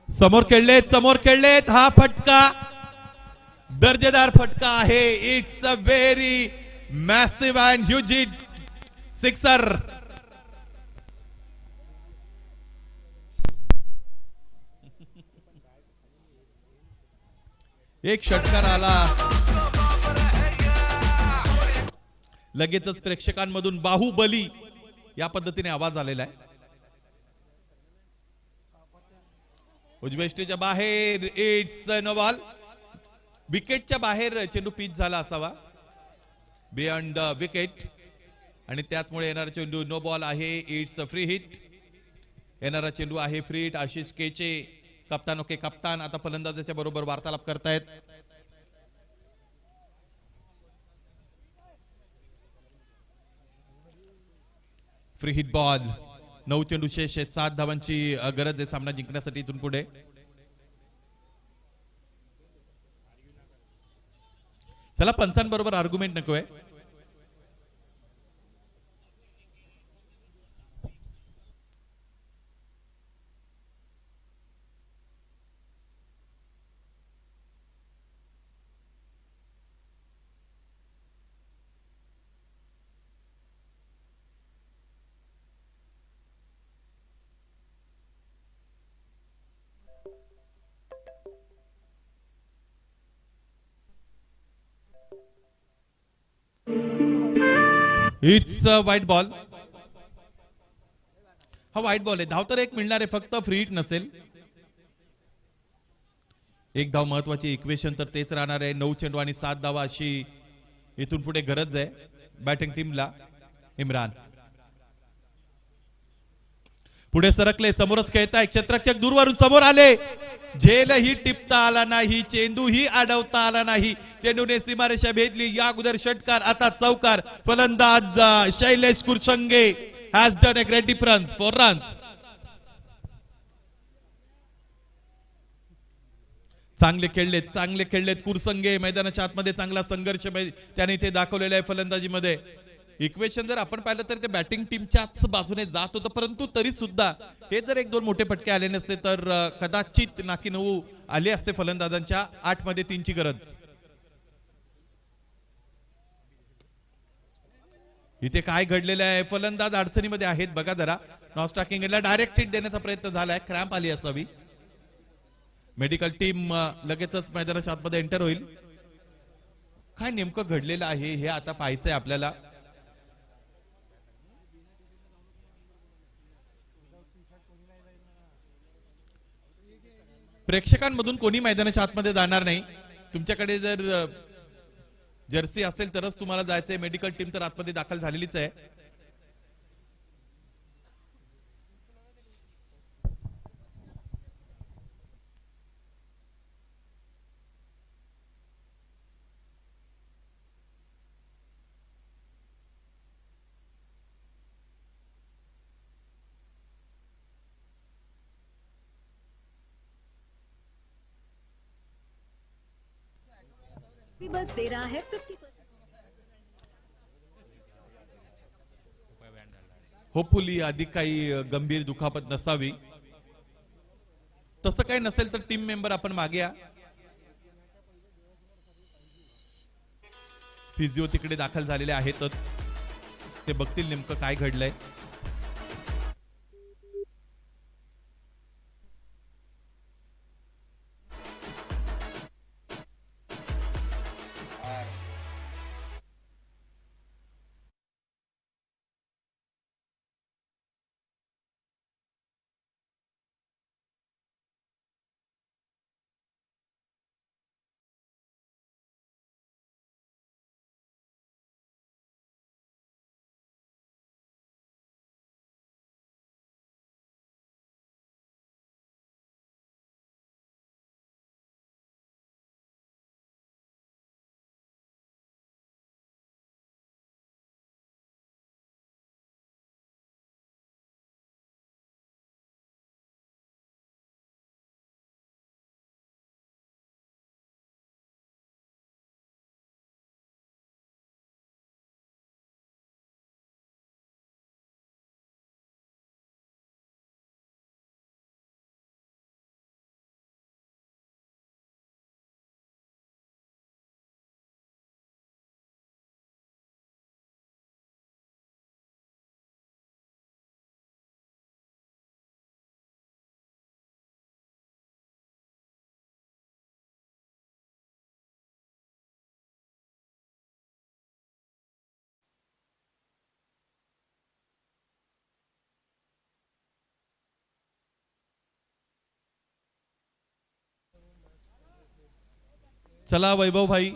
समोर खेळलेत हा फटका दर्जेदार फटका आहे. It's a very massive and huge sixer. एक षटकार आला लगेचच प्रेक्षकांमधून बाहुबली या पद्धतीने आवाज आलेला आहे. उजव्या स्टेजच्या बाहेर इट्स नो बॉल. विकेटच्या बाहेर चेंडू पिच झाला असावा बियॉन्ड द विकेट आणि त्याचमुळे येणारा चेंडू नो बॉल आहे. It's a free hit. येणारा चेंडू आहे फ्री हिट. आशिष केचे कप्तान. ओके कप्तान आता फलंदाजाच्या बरोबर वार्तालाप करतायत. Free hit ball. 9 चेंडू शेष आहेत. 7 धावांची गरज आहे सामना जिंकण्यासाठी इथून पुढे. चला पंचांबरोबर आर्ग्युमेंट नकोय. It's a white ball. हा व्हाईट बॉल आहे. धाव तर एक मिळणार आहे फक्त फ्री हिट नसेल. एक धाव महत्वाची इक्वेशन तर तेच राहणार आहे. 9 चेंडू आणि 7 धावा अशी इथून पुढे गरज आहे बॅटिंग टीमला. इम्रान पुढे सरकले. समोरच खेळताय. क्षेत्ररक्षक दूरवरून समोर आले. झेलही टिपता आला नाही. चेंडूही अडवता आला नाही. चेंडूने सीमारेषा भेदली. या अगोदर षटकार आता चौकार. फलंदाज Shailesh Kursange has done a great difference for runs. चांगले खेळलेत कुरसंगे. मैदानाच्या आतमध्ये चांगला संघर्ष त्याने इथे दाखवलेला आहे फलंदाजीमध्ये. इक्वेशन जर आपण पाहिलं तर ते बॅटिंग टीमच्याच बाजूने जात होतं परंतु तरी सुद्धा हे जर 1-2 मोठे फटके आले नसते तर कदाचित नाकी 9 आले असते फलंदाजांच्या. 8 मध्ये 3 ची गरज. इथे काय घडलेलं आहे. फलंदाज अडचणीमध्ये आहेत बघा जरा. नॉन स्ट्रायकिंगला डायरेक्ट हिट देण्याचा प्रयत्न झालाय. क्रॅम्प आली असावी. मेडिकल टीम लगेचच मैदानाच्या आतमध्ये एंटर होईल. काय नेमकं घडलेलं आहे हे आता पाहायचंय आपल्याला. प्रेक्षकांमधून कोणी मैदानाच्या आतमध्ये जाणार नाही. तुमच्याकडे जर जर्सी असेल तरच तुम्हाला जायचंय. मेडिकल टीम तर आतमध्ये दाखल झालेलीच आहे. बस दे रहा है 50%. होपफुली अधिक काही गंभीर दुखापत नसावी. तसं काही नसेल तर टीम मेंबर आपण मागे या. फिजिओ तिकडे दाखल झालेले आहेतच. ते बघतील नेमकं काय घडलंय. चला वैभव भाई.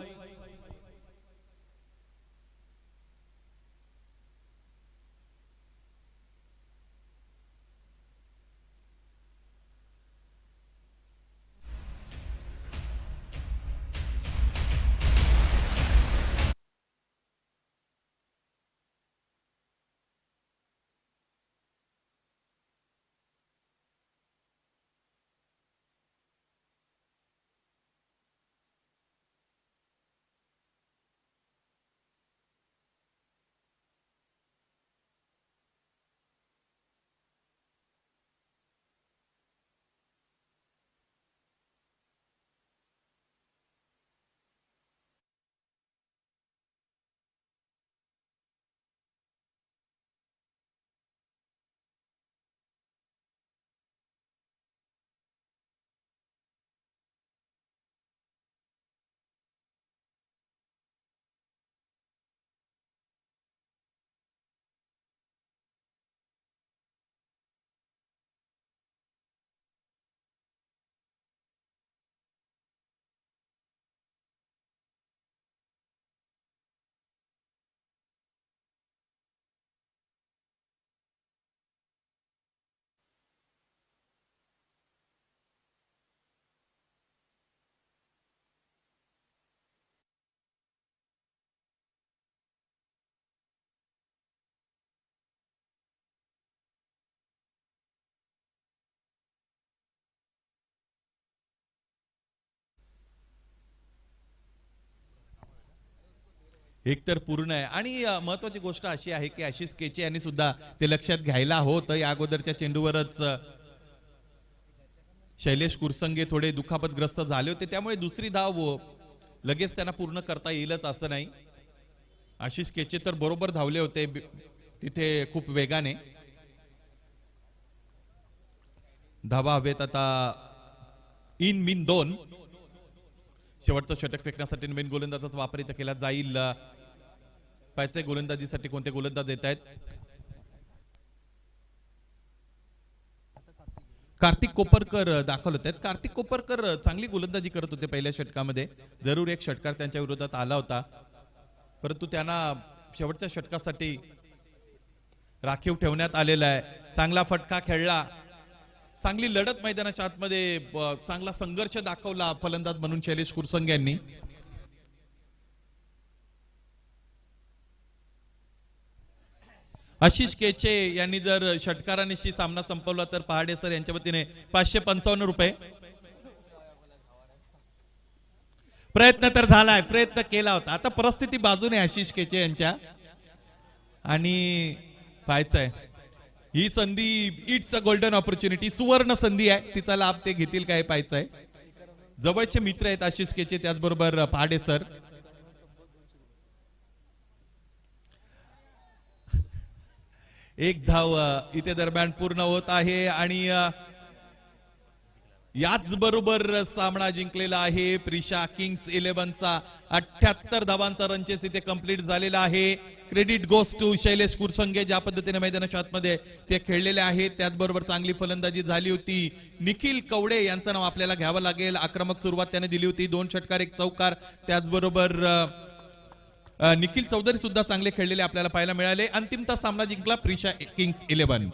एक तर पूर्ण आहे आणि महत्वाची गोष्ट अशी आहे की आशिष केचे यांनी सुद्धा ते लक्षात घ्यायला होतं. या अगोदरच्या चेंडूवरच शैलेश कुरसंगे थोडे दुखापतग्रस्त झाले होते, त्यामुळे दुसरी धाव लगेच त्यांना पूर्ण करता येईलच असं नाही. आशिष केचे तर बरोबर धावले होते तिथे खूप वेगाने. धावा हवेत आता इन मिन 2. शेवटचं षटक फेकण्यासाठी नवीन गोलंदाजाचा वापर इथं केला जाईल. पाहायचंय गोलंदाजीसाठी कोणते गोलंदाज येत आहेत. कार्तिक कोपरकर दाखल होत आहेत. कार्तिक कोपरकर चांगली गोलंदाजी करत होते पहिल्या षटकामध्ये. जरूर एक षटकार त्यांच्या विरोधात आला होता, परंतु त्यांना शेवटच्या षटकासाठी राखीव ठेवण्यात आलेला आहे. चांगला फटका खेळला, चांगली लढत मैदानाच्या आतमध्ये, चांगला संघर्ष दाखवला फलंदाज म्हणून शैलेश कुरसंगे यांनी. आशिष केचे यांनी जर षटकारानिशी सामना संपवला तर पहाडे सर यांच्या वतीने 555 रुपये. प्रयत्न तर झालाय, प्रयत्न केला होता. आता परिस्थिती बाजूने आशिष केचे यांच्या आणि पाहायचंय ही संधी. इट्स अ गोल्डन ऑपॉर्च्युनिटी, सुवर्ण संधी आहे, तिचा लाभ ते घेतील काय पाहायचंय. जवळचे मित्र आहेत आशिष केचे, त्याचबरोबर पहाडे सर. एक धाव इथे दरम्यान पूर्ण होत आहे आणि याच बरोबर सामना जिंकलेला आहे प्रिशा किंग्स 11चा. 78 धावांचा रनचेस इथे कंप्लीट झालेला आहे. क्रेडिट गोस टू शैलेश कुरसंगे, ज्या पद्धतीने मैदानाच्या आतमध्ये ते खेळलेले आहेत. त्याचबरोबर चांगली फलंदाजी झाली होती. निखिल कवडे यांचं नाव आपल्याला घ्यावं लागेल. आक्रमक सुरुवात त्याने दिली होती, 2 षटकार 1 चौकार. त्याचबरोबर निखिल चौधरी सुद्धा चांगले खेळलेले आपल्याला पाहायला मिळाले. अंतिमता सामना जिंकला प्रिशा किंग्स 11.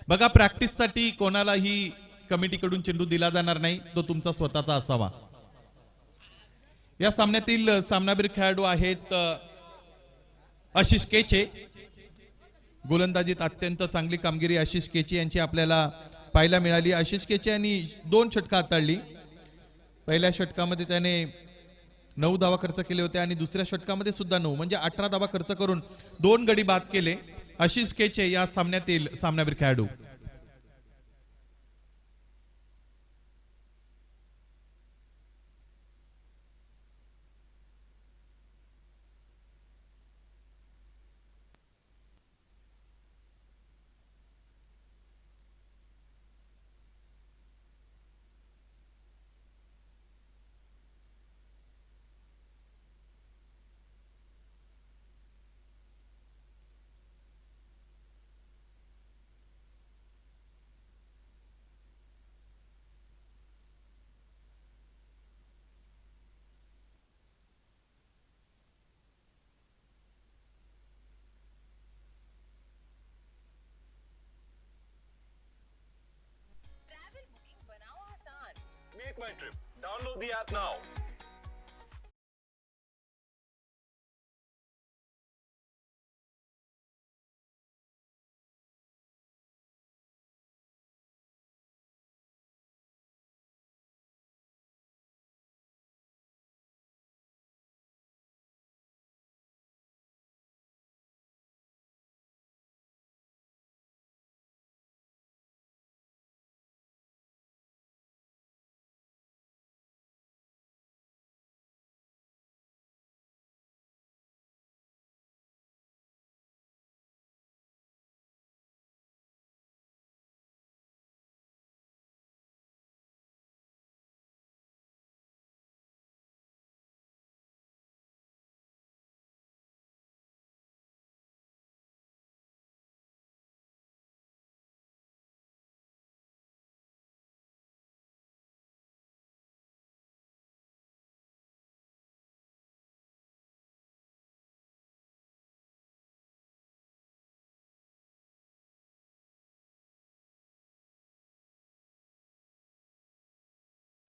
बघा, प्रॅक्टिससाठी कोणालाही कमिटीकडून चेंडू दिला जाणार नाही, तो तुमचा स्वतःचा असावा. या सामन्यातील सामनावीर खेळाडू आहेत आशिष केचे. गोलंदाजीत अत्यंत चांगली कामगिरी आशिष केचे यांची आपल्याला पाहायला मिळाली. आशिष केचे यांनी 2 षटकं हाताळली. पहिल्या षटकामध्ये त्याने 9 धावा खर्च केले होते आणि दुसऱ्या षटकामध्ये सुद्धा 9, म्हणजे 18 धावा खर्च करून 2 गडी बाद केले. आशिष केचे या सामन्यातील सामनावीर खेळाडू. Make my trip. Download the app now.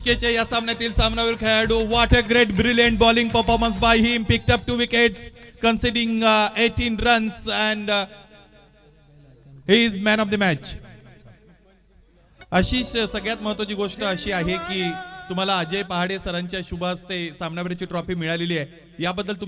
च्या या सामन्यातील सामनावीर खेळाडू what a great brilliant bowling performance by him picked up 2 wickets conceding 18 runs and he is man of the match. Ashish, सगळ्यात महत्वाची गोष्ट अशी आहे की तुम्हाला अजय पहाडे सरांच्या शुभ हस्ते सामनावीरची ट्रॉफी मिळालेली आहे, याबद्दल